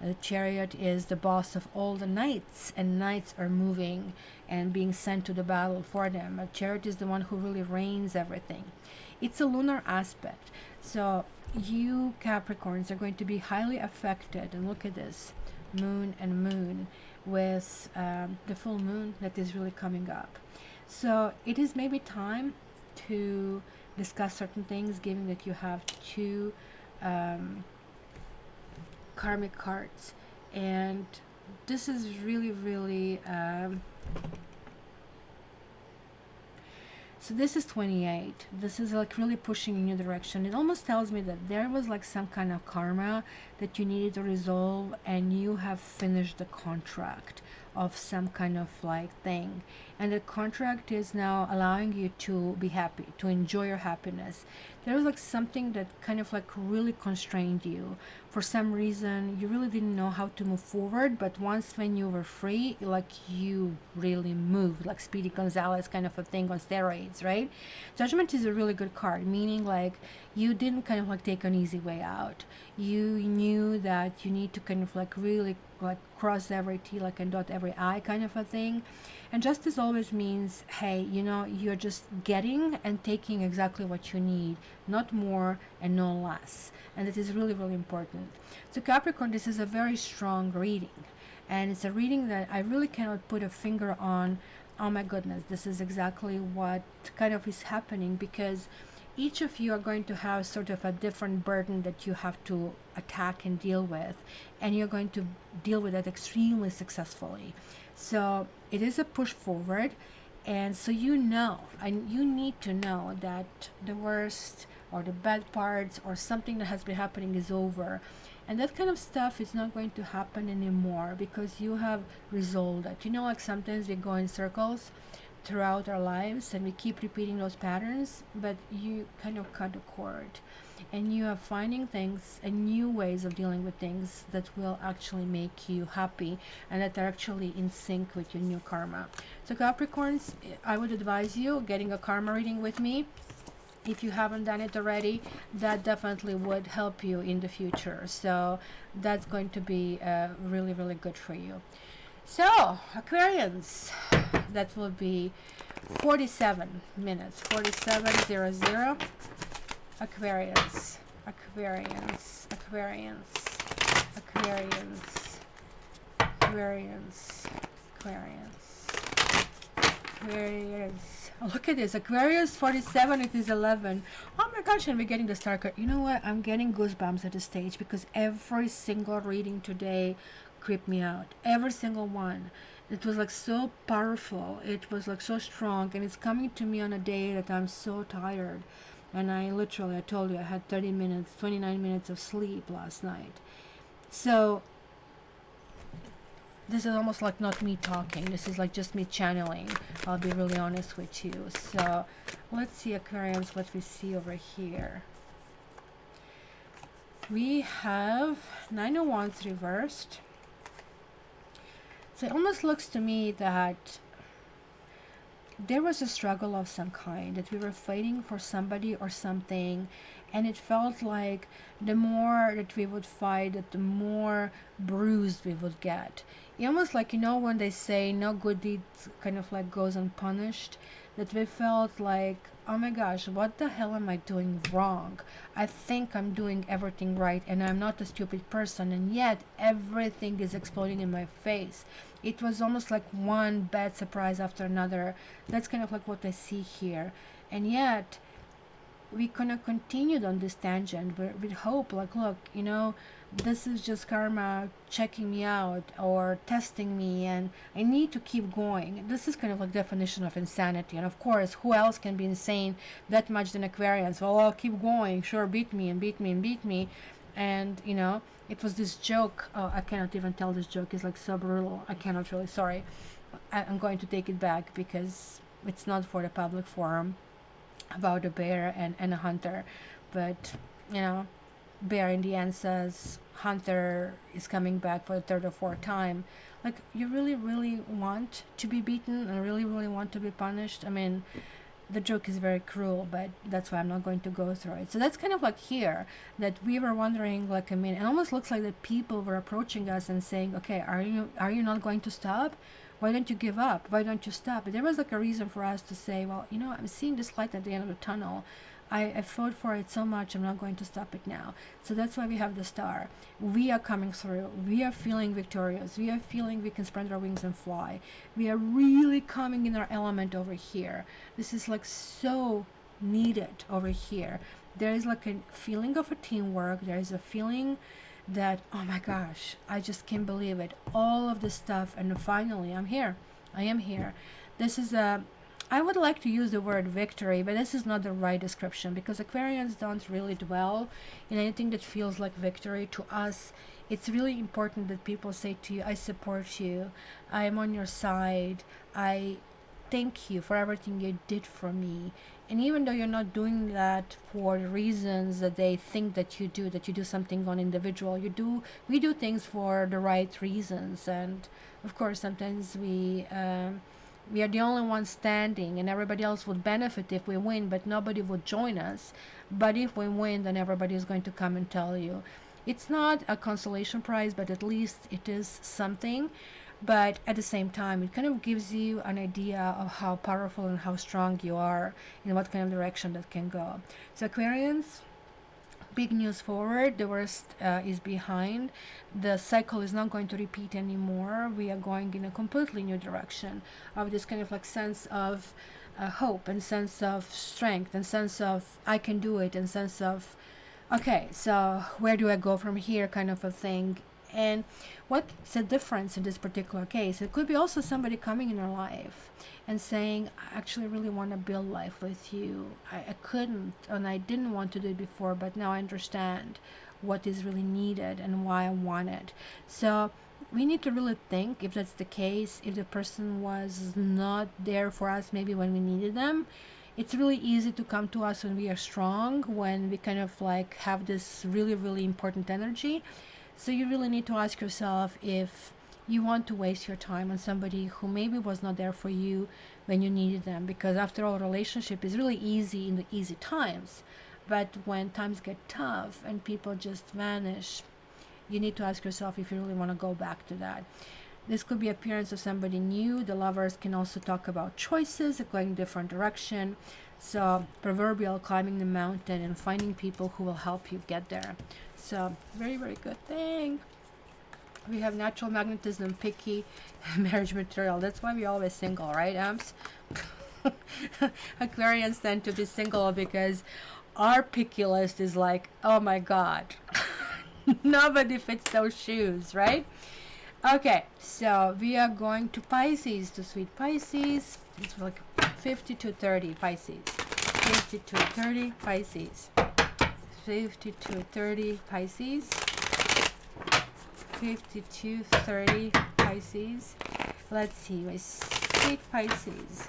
The Chariot is the boss of all the knights, and knights are moving and being sent to the battle for them. A Chariot is the one who really reigns everything. It's a lunar aspect. So you Capricorns are going to be highly affected, and look at this, moon and moon, with the full moon that is really coming up. So it is maybe time to discuss certain things, given that you have two karmic cards, and this is really so this is 28. This is like really pushing in your direction. It almost tells me that there was like some kind of karma that you needed to resolve, and you have finished the contract of some kind of like thing, and the contract is now allowing you to be happy, to enjoy your happiness. There was like something that kind of like really constrained you. For some reason you really didn't know how to move forward, but once when you were free, like you really moved, like Speedy Gonzalez kind of a thing on steroids, right? Judgment is a really good card, meaning like you didn't kind of like take an easy way out. You knew that you need to kind of like really like cross every T like and dot every I kind of a thing. And justice always means, hey, you know, you're just getting and taking exactly what you need, not more and no less. And it is really important. So Capricorn, this is a very strong reading, and it's a reading that I really cannot put a finger on. Oh my goodness, this is exactly what kind of is happening, because each of you are going to have sort of a different burden that you have to attack and deal with, and you're going to deal with it extremely successfully. So it is a push forward, and so you know, and you need to know that the worst or the bad parts or something that has been happening is over, and that kind of stuff is not going to happen anymore because you have resolved it. You know, like sometimes we go in circles throughout our lives and we keep repeating those patterns, but you kind of cut the cord, and you are finding things and new ways of dealing with things that will actually make you happy and that are actually in sync with your new karma. So Capricorns, I would advise you getting a karma reading with me. If you haven't done it already, that definitely would help you in the future. So that's going to be really good for you. So Aquarians, that will be 47 minutes, 47:00. Aquarians, Aquarians, Aquarians, Aquarians, Aquarians, Aquarians, Aquarius. Oh, look at this, Aquarius 47, it is 11. Oh my gosh, and we're getting the star card. You know what, I'm getting goosebumps at this stage because every single reading today creeped me out. Every single one. It was like so powerful. It was like so strong, and it's coming to me on a day that I'm so tired. And I told you I had 29 minutes of sleep last night. So this is almost like not me talking. This is like just me channeling. I'll be really honest with you. So let's see, Aquarians, what we see over here. We have 9 of Wands reversed. So it almost looks to me that there was a struggle of some kind, that we were fighting for somebody or something, and it felt like the more that we would fight, that the more bruised we would get. Almost like, you know, when they say no good deed kind of like goes unpunished, that we felt like, oh my gosh, what the hell am I doing wrong? I think I'm doing everything right and I'm not a stupid person, and yet everything is exploding in my face. It was almost like one bad surprise after another. That's kind of like what I see here. And yet we kind of continued on this tangent with hope, like, look, you know, this is just karma checking me out or testing me, and I need to keep going. This is kind of like definition of insanity. And of course, who else can be insane that much than Aquarians? Well, I'll keep going. Sure, beat me and beat me and beat me. And, you know, it was this joke. Oh, I cannot even tell this joke. It's like so brutal. I cannot really. Sorry. I'm going to take it back because it's not for the public forum, about a bear and a hunter. But, you know, bear in the end says hunter is coming back for the third or fourth time. Like, you really want to be beaten and really want to be punished? I mean, the joke is very cruel, but that's why I'm not going to go through it. So that's kind of like here, that we were wondering, like, I mean, it almost looks like that people were approaching us and saying, okay, are you not going to stop? Why don't you give up? Why don't you stop? But there was like a reason for us to say, well, you know, I'm seeing this light at the end of the tunnel. I fought for it so much, I'm not going to stop it now. So that's why we have the star. We are coming through. We are feeling victorious. We are feeling we can spread our wings and fly. We are really coming in our element over here. This is like so needed over here. There is like a feeling of a teamwork. There is a feeling that, oh my gosh, I just can't believe it. All of this stuff, and finally I'm here. I am here. This is a, I would like to use the word victory, but this is not the right description, because Aquarians don't really dwell in anything that feels like victory. To us, it's really important that people say to you, I support you, I am on your side, I thank you for everything you did for me. And even though you're not doing that for the reasons that they think that you do something on individual, we do things for the right reasons. And of course, sometimes we are the only ones standing, and everybody else would benefit if we win, but nobody would join us. But if we win, then everybody is going to come and tell you. It's not a consolation prize, but at least it is something. But at the same time, it kind of gives you an idea of how powerful and how strong you are, in what kind of direction that can go. So Aquarians, big news forward. The worst is behind. The cycle is not going to repeat anymore. We are going in a completely new direction of this kind of like sense of hope, and sense of strength, and sense of I can do it, and sense of okay, so where do I go from here, kind of a thing. And what's the difference in this particular case? It could be also somebody coming in your life and saying, I actually really want to build life with you. I couldn't, and I didn't want to do it before, but now I understand what is really needed and why I want it. So we need to really think if that's the case, if the person was not there for us maybe when we needed them. It's really easy to come to us when we are strong, when we kind of like have this really, really important energy. So you really need to ask yourself if you want to waste your time on somebody who maybe was not there for you when you needed them. Because after all, relationship is really easy in the easy times. But when times get tough and people just vanish, you need to ask yourself if you really want to go back to that. This could be appearance of somebody new. The lovers can also talk about choices, going different direction. So proverbial climbing the mountain and finding people who will help you get there. So very, very good thing. We have natural magnetism, picky, marriage material. That's why we're always single, right, Amps? Aquarians tend to be single because our picky list is like, oh my god, nobody fits those shoes, right? Okay, so we are going to Pisces, to sweet Pisces. It's like 50 to 30 Pisces. 50 to 30 Pisces. 50 to 30 Pisces. 50 to 30 Pisces. Let's see, my sweet Pisces.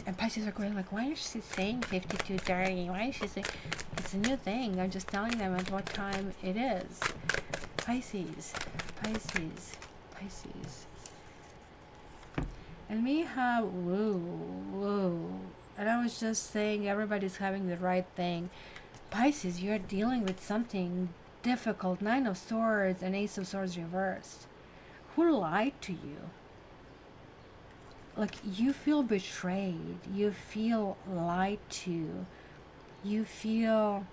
And Pisces are going like, why is she saying 50 to 30? Why is she saying? It's a new thing. I'm just telling them at what time it is. Pisces. Pisces. Pisces. And we have, whoa. And I was just saying everybody's having the right thing. Pisces, you're dealing with something difficult. 9 of Swords and Ace of Swords reversed. Who lied to you? Like, you feel betrayed. You feel lied to. You feel,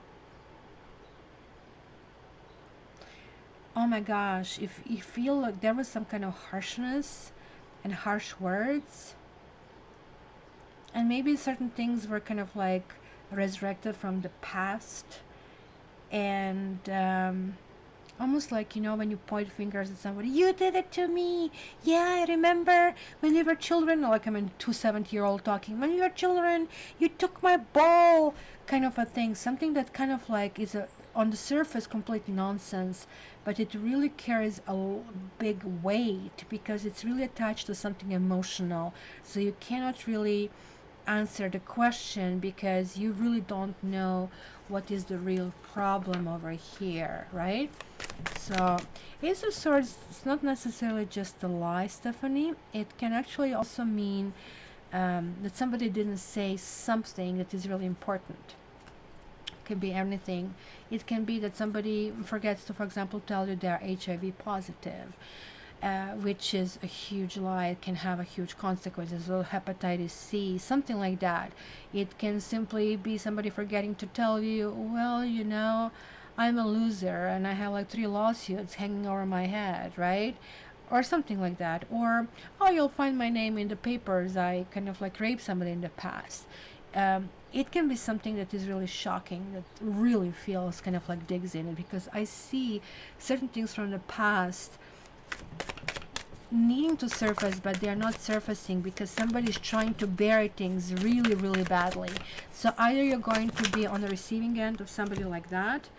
oh my gosh, if you feel like there was some kind of harshness and harsh words, and maybe certain things were kind of like resurrected from the past, and almost like, you know, when you point fingers at somebody, you did it to me. Yeah, I remember when we were children. Like, I'm a 270-year-old talking. When we were children, you took my ball, kind of a thing. Something that kind of like is on the surface complete nonsense, but it really carries a big weight because it's really attached to something emotional. So you cannot really answer the question because you really don't know what is the real problem over here, right? So Ace of Swords is not necessarily just a lie, Stephanie. It can actually also mean that somebody didn't say something that is really important. It can be anything. It can be that somebody forgets to, for example, tell you they're HIV positive. which is a huge lie. It can have a huge consequences, or hepatitis C, something like that. It can simply be somebody forgetting to tell you, well, you know, I'm a loser and I have like 3 lawsuits hanging over my head, right? Or something like that. Or, oh, you'll find my name in the papers, I kind of like raped somebody in the past. It can be something that is really shocking, that really feels kind of like digs in it, because I see certain things from the past needing to surface, but they're not surfacing because somebody's trying to bury things really, really badly. So either you're going to be on the receiving end of somebody like that.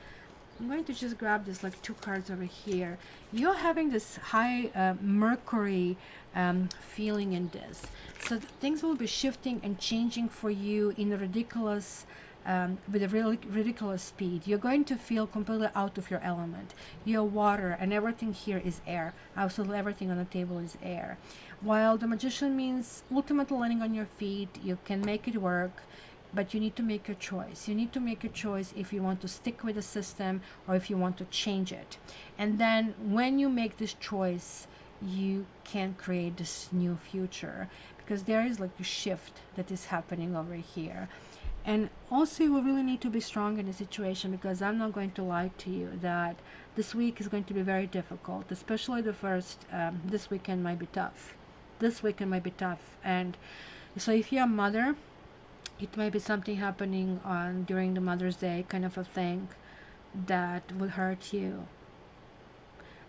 I'm going to just grab this like 2 cards over here. You're having this high Mercury feeling in this. So things will be shifting and changing for you in a ridiculous, with a really ridiculous speed. You're going to feel completely out of your element. You're water, and everything here is air. Absolutely everything on the table is air. While the Magician means ultimately landing on your feet, you can make it work, but you need to make a choice. You need to make a choice if you want to stick with the system or if you want to change it. And then when you make this choice, you can create this new future, because there is like a shift that is happening over here. And also you will really need to be strong in the situation, because I'm not going to lie to you that this week is going to be very difficult, especially the first, this weekend might be tough. This weekend might be tough. And so if you're a mother, it might be something happening on during the Mother's Day kind of a thing that would hurt you.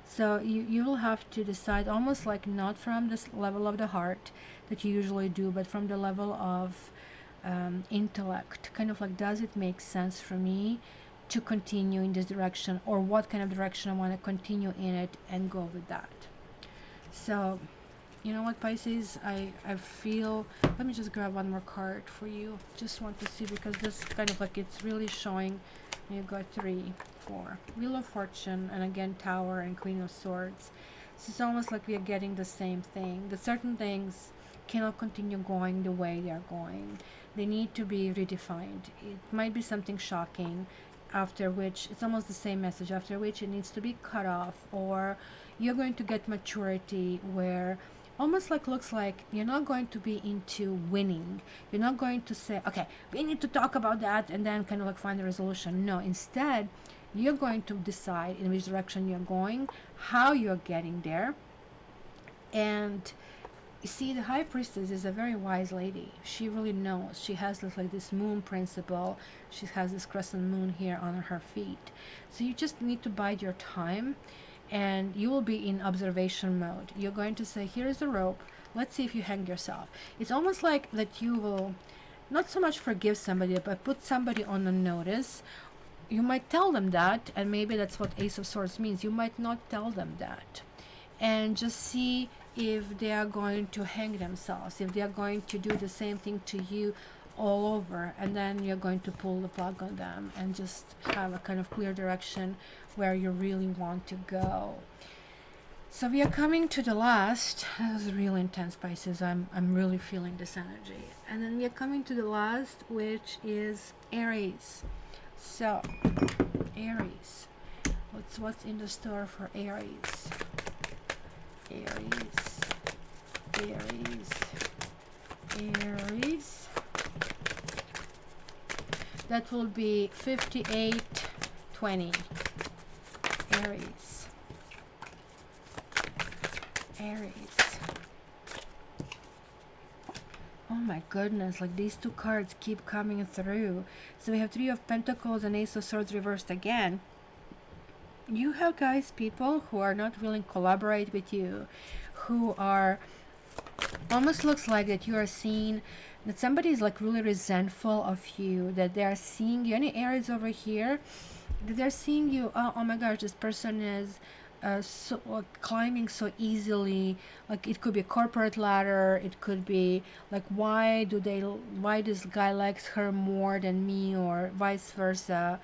So you will have to decide, almost like not from this level of the heart that you usually do, but from the level of intellect. Kind of like, does it make sense for me to continue in this direction, or what kind of direction I want to continue in it, and go with that. So you know what, Pisces, I feel, let me just grab one more card for you. Just want to see, because this kind of like, it's really showing. You've got 3, 4. Wheel of Fortune, and again Tower and Queen of Swords. So it's almost like we are getting the same thing. That certain things cannot continue going the way they are going. They need to be redefined. It might be something shocking, after which it's almost the same message, after which it needs to be cut off, or you're going to get maturity where almost like looks like you're not going to be into winning. You're not going to say, okay, we need to talk about that and then kind of like find a resolution. No, instead you're going to decide in which direction you're going, how you're getting there. And you see, the High Priestess is a very wise lady. She really knows. She has this, like this moon principle. She has this crescent moon here on her feet. So you just need to bide your time, and you will be in observation mode. You're going to say, here's the rope, let's see if you hang yourself. It's almost like that you will not so much forgive somebody, but put somebody on a notice. You might tell them that, and maybe that's what Ace of Swords means. You might not tell them that, and just see if they are going to hang themselves, if they are going to do the same thing to you all over, and then you're going to pull the plug on them and just have a kind of clear direction where you really want to go. So we are coming to the last. That was really intense, Pisces. I'm really feeling this energy. And then we are coming to the last, which is Aries. So Aries, what's in the store for Aries? Aries. That will be 58-20. Aries. Oh my goodness, like these 2 cards keep coming through. So we have 3 of Pentacles and Ace of Swords reversed again. You have, guys, people who are not willing to collaborate with you, who are, almost looks like that you are seeing that somebody is like really resentful of you, that they are seeing you. Any Aries over here, that they're seeing you, oh my gosh, this person is climbing so easily. Like it could be a corporate ladder, it could be like, why this guy likes her more than me, or vice versa.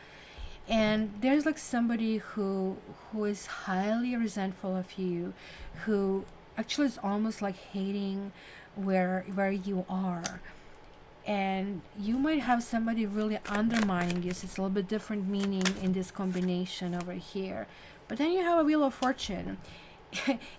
And there's like somebody who is highly resentful of you, who actually is almost like hating where you are. And you might have somebody really undermining you. So it's a little bit different meaning in this combination over here. But then you have a Wheel of Fortune,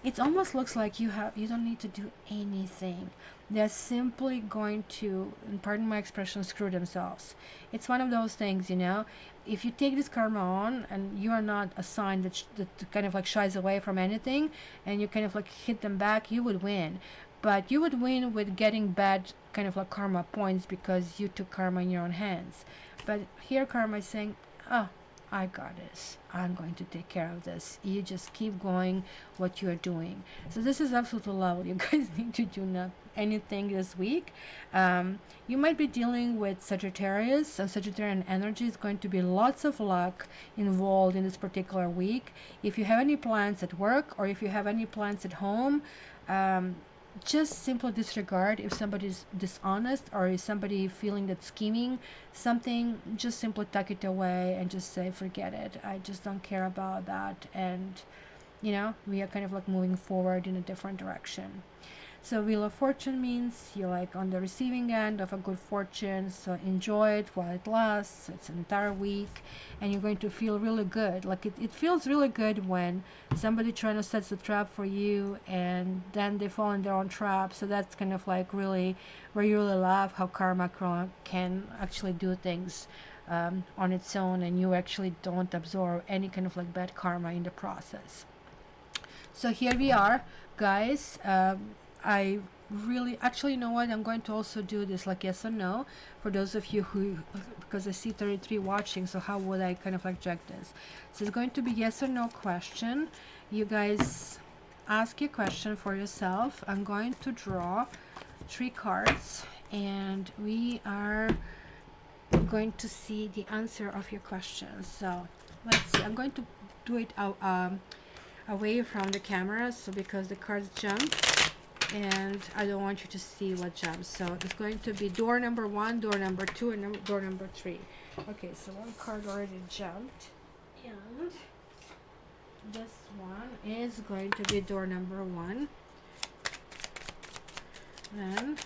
it almost looks like you don't need to do anything. They're simply going to, and pardon my expression, screw themselves. It's one of those things, you know. If you take this karma on and you are not a sign that kind of like shies away from anything, and you kind of like hit them back, you would win. But you would win with getting bad kind of like karma points because you took karma in your own hands. But here karma is saying, oh, I got this. I'm going to take care of this. You just keep going what you're doing. So this is absolutely lovely. You guys need to do not anything this week. You might be dealing with Sagittarius, and Sagittarian energy is going to be lots of luck involved in this particular week. If you have any plans at work or if you have any plans at home, just simply disregard if somebody's dishonest or is somebody feeling that scheming something. Just simply tuck it away and just say forget it, I just don't care about that, and you know, we are kind of like moving forward in a different direction. So Wheel of Fortune means you're like on the receiving end of a good fortune, so enjoy it while it lasts. It's an entire week and you're going to feel really good. Like it feels really good when somebody trying to set the trap for you and then they fall in their own trap. So that's kind of like really where you really love how karma can actually do things on its own, and you actually don't absorb any kind of like bad karma in the process. So here we are, guys. I really, actually, you know what, I'm going to also do this like yes or no for those of you who, because I see 33 watching, so how would I kind of like check this? So it's going to be yes or no question. You guys ask your question for yourself. I'm going to draw 3 cards and we are going to see the answer of your questions. So let's see, I'm going to do it away from the camera, so because the cards jump and I don't want you to see what jumps. So it's going to be door number 1, door number 2, and door number 3. Okay, so one card already jumped, and this one is going to be door number 1. Then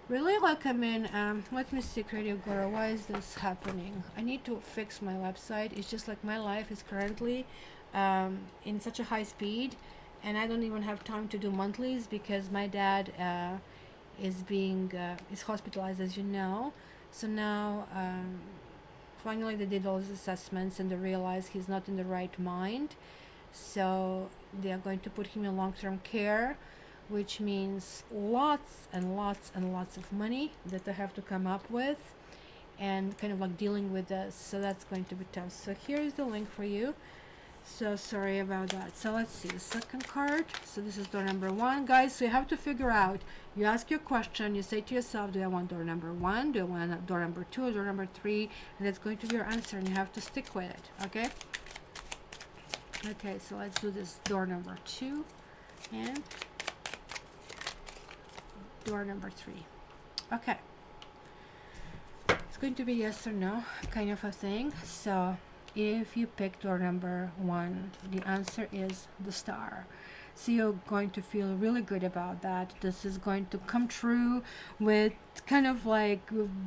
really, like, I mean, let me see, Creative Guru, why is this happening? I need to fix my website. It's just like my life is currently in such a high speed, and I don't even have time to do monthlies because my dad is hospitalized, as you know. So now finally they did all his assessments and they realized he's not in the right mind, so they are going to put him in long-term care, which means lots and lots and lots of money that I have to come up with and kind of like dealing with this. So that's going to be tough. So here is the link for you. So sorry about that. So let's see the second card. So this is door number 1, guys. So you have to figure out, you ask your question, you say to yourself, do I want door number 1, do I want door number 2, or door number 3, and that's going to be your answer, and you have to stick with it. Okay, so let's do this door number 2 and door number 3. Okay, it's going to be yes or no kind of a thing. So if you pick door number 1, the answer is the Star. So you're going to feel really good about that. This is going to come true with kind of like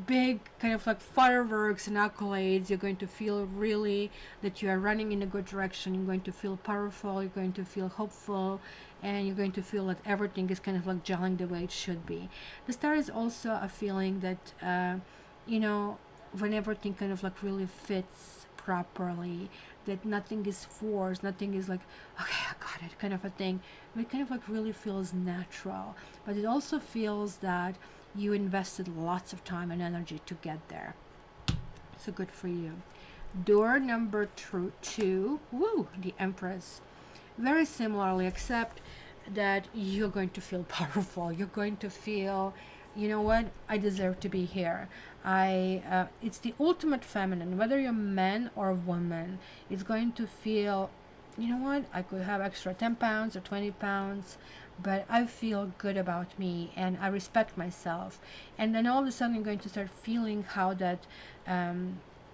big kind of like fireworks and accolades. You're going to feel really that you are running in a good direction. You're going to feel powerful, you're going to feel hopeful, and you're going to feel that everything is kind of like gelling the way it should be. The Star is also a feeling that you know, when everything kind of like really fits properly, that nothing is forced, nothing is like, okay, I got it kind of a thing. It kind of like really feels natural, but it also feels that you invested lots of time and energy to get there. So good for you. Door number 2, woo, the Empress. Very similarly, except that you're going to feel powerful. You're going to feel, you know what, I deserve to be here. It's the ultimate feminine, whether you're a man or a woman. It's going to feel, you know what, I could have extra 10 pounds or 20 pounds, but I feel good about me and I respect myself. And then all of a sudden you're going to start feeling how that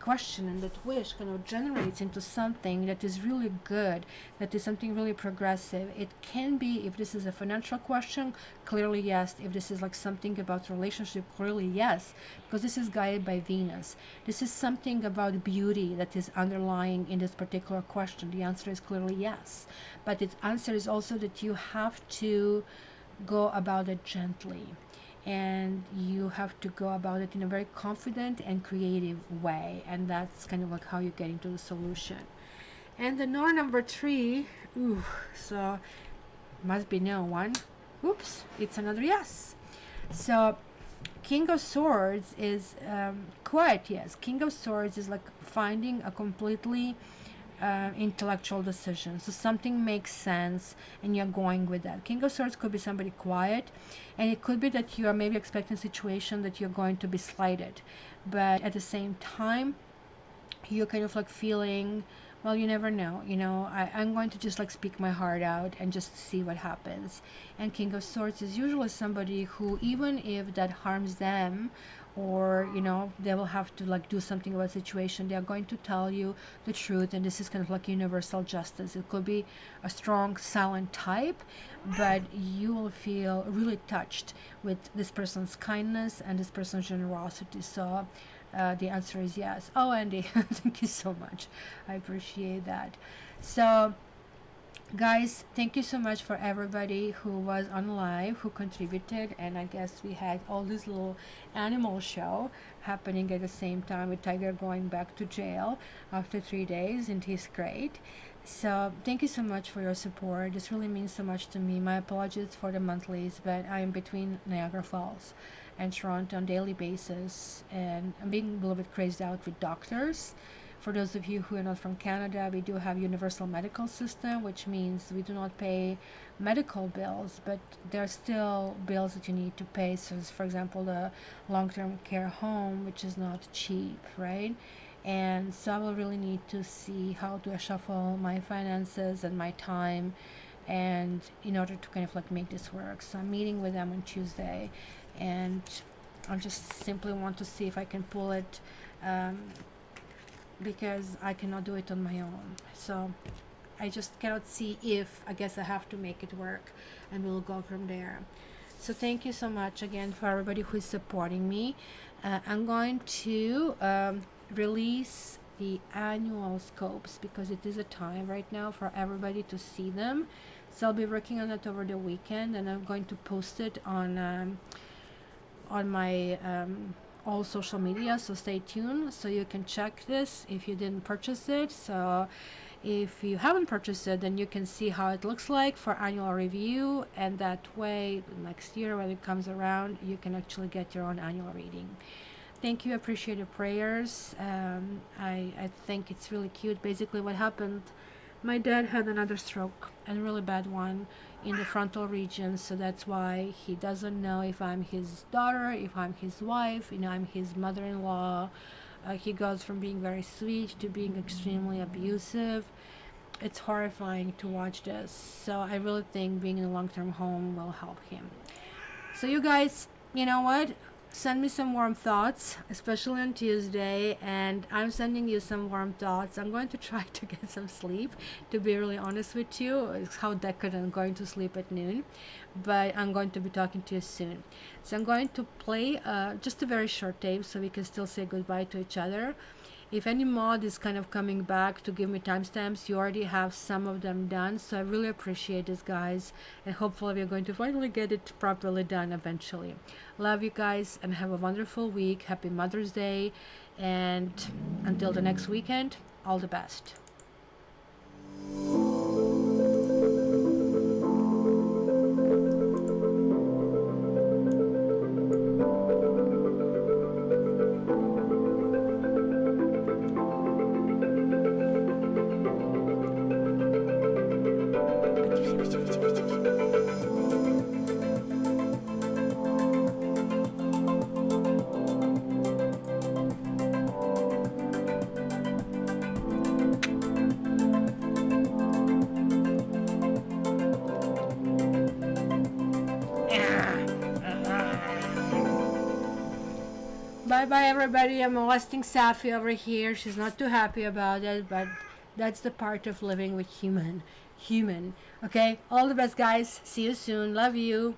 question and that wish kind of generates into something that is really good, that is something really progressive. It can be, if this is a financial question, clearly yes. If this is like something about relationship, clearly yes, because this is guided by Venus. This is something about beauty that is underlying in this particular question. The answer is clearly yes, but its answer is also that you have to go about it gently, and you have to go about it in a very confident and creative way, and that's kind of like how you get into the solution. And the number 3, ooh, so must be no one. Oops, it's another yes. So King of Swords is quiet, yes. King of Swords is like finding a completely intellectual decision. So something makes sense and you're going with that. King of Swords could be somebody quiet, and it could be that you are maybe expecting a situation that you're going to be slighted, but at the same time you're kind of like feeling, well, you never know, I'm going to just like speak my heart out and just see what happens. And King of Swords is usually somebody who, even if that harms them, or they will have to like do something about the situation, they are going to tell you the truth. And this is kind of like universal justice. It could be a strong silent type, but you will feel really touched with this person's kindness and this person's generosity. So the answer is yes. Oh, Andy, thank you so much, I appreciate that. So guys, thank you so much for everybody who was on live, who contributed. And I guess we had all this little animal show happening at the same time, with Tiger going back to jail after 3 days, and he's great. So thank you so much for your support. This really means so much to me. My apologies for the monthlies, but I am between Niagara Falls and Toronto on a daily basis, and I'm being a little bit crazed out with doctors. For those of you who are not from Canada, we do have universal medical system, which means we do not pay medical bills, but there are still bills that you need to pay. So for example, the long-term care home, which is not cheap, right? And so I will really need to see how to shuffle my finances and my time, and in order to kind of like make this work. So I'm meeting with them on Tuesday, and I just simply want to see if I can pull it, because I cannot do it on my own. So I just cannot see if, I guess I have to make it work, and we'll go from there. So thank you so much again for everybody who is supporting me. I'm going to release the annual scopes, because it is a time right now for everybody to see them. So I'll be working on it over the weekend, and I'm going to post it on my all social media, so stay tuned so you can check this if you didn't purchase it. So if you haven't purchased it, then you can see how it looks like for annual review, and that way next year when it comes around, you can actually get your own annual reading. Thank you, appreciate your prayers. I think it's really cute. Basically what happened, my dad had another stroke, and a really bad one, in the frontal region. So that's why he doesn't know if I'm his daughter, if I'm his wife, I'm his mother-in-law. He goes from being very sweet to being extremely abusive. It's horrifying to watch this. So I really think being in a long-term home will help him. So you guys, you know what? Send me some warm thoughts, especially on Tuesday, and I'm sending you some warm thoughts. I'm going to try to get some sleep, to be really honest with you. It's how decadent I'm going to sleep at noon, but I'm going to be talking to you soon. So I'm going to play just a very short tape so we can still say goodbye to each other. If any mod is kind of coming back to give me timestamps, you already have some of them done. So I really appreciate this, guys. And hopefully we're going to finally get it properly done eventually. Love you guys and have a wonderful week. Happy Mother's Day. And until the next weekend, all the best. Bye. Bye bye everybody. I'm molesting Safi over here. She's not too happy about it, but that's the part of living with human. Okay, all the best guys. See you soon. Love you.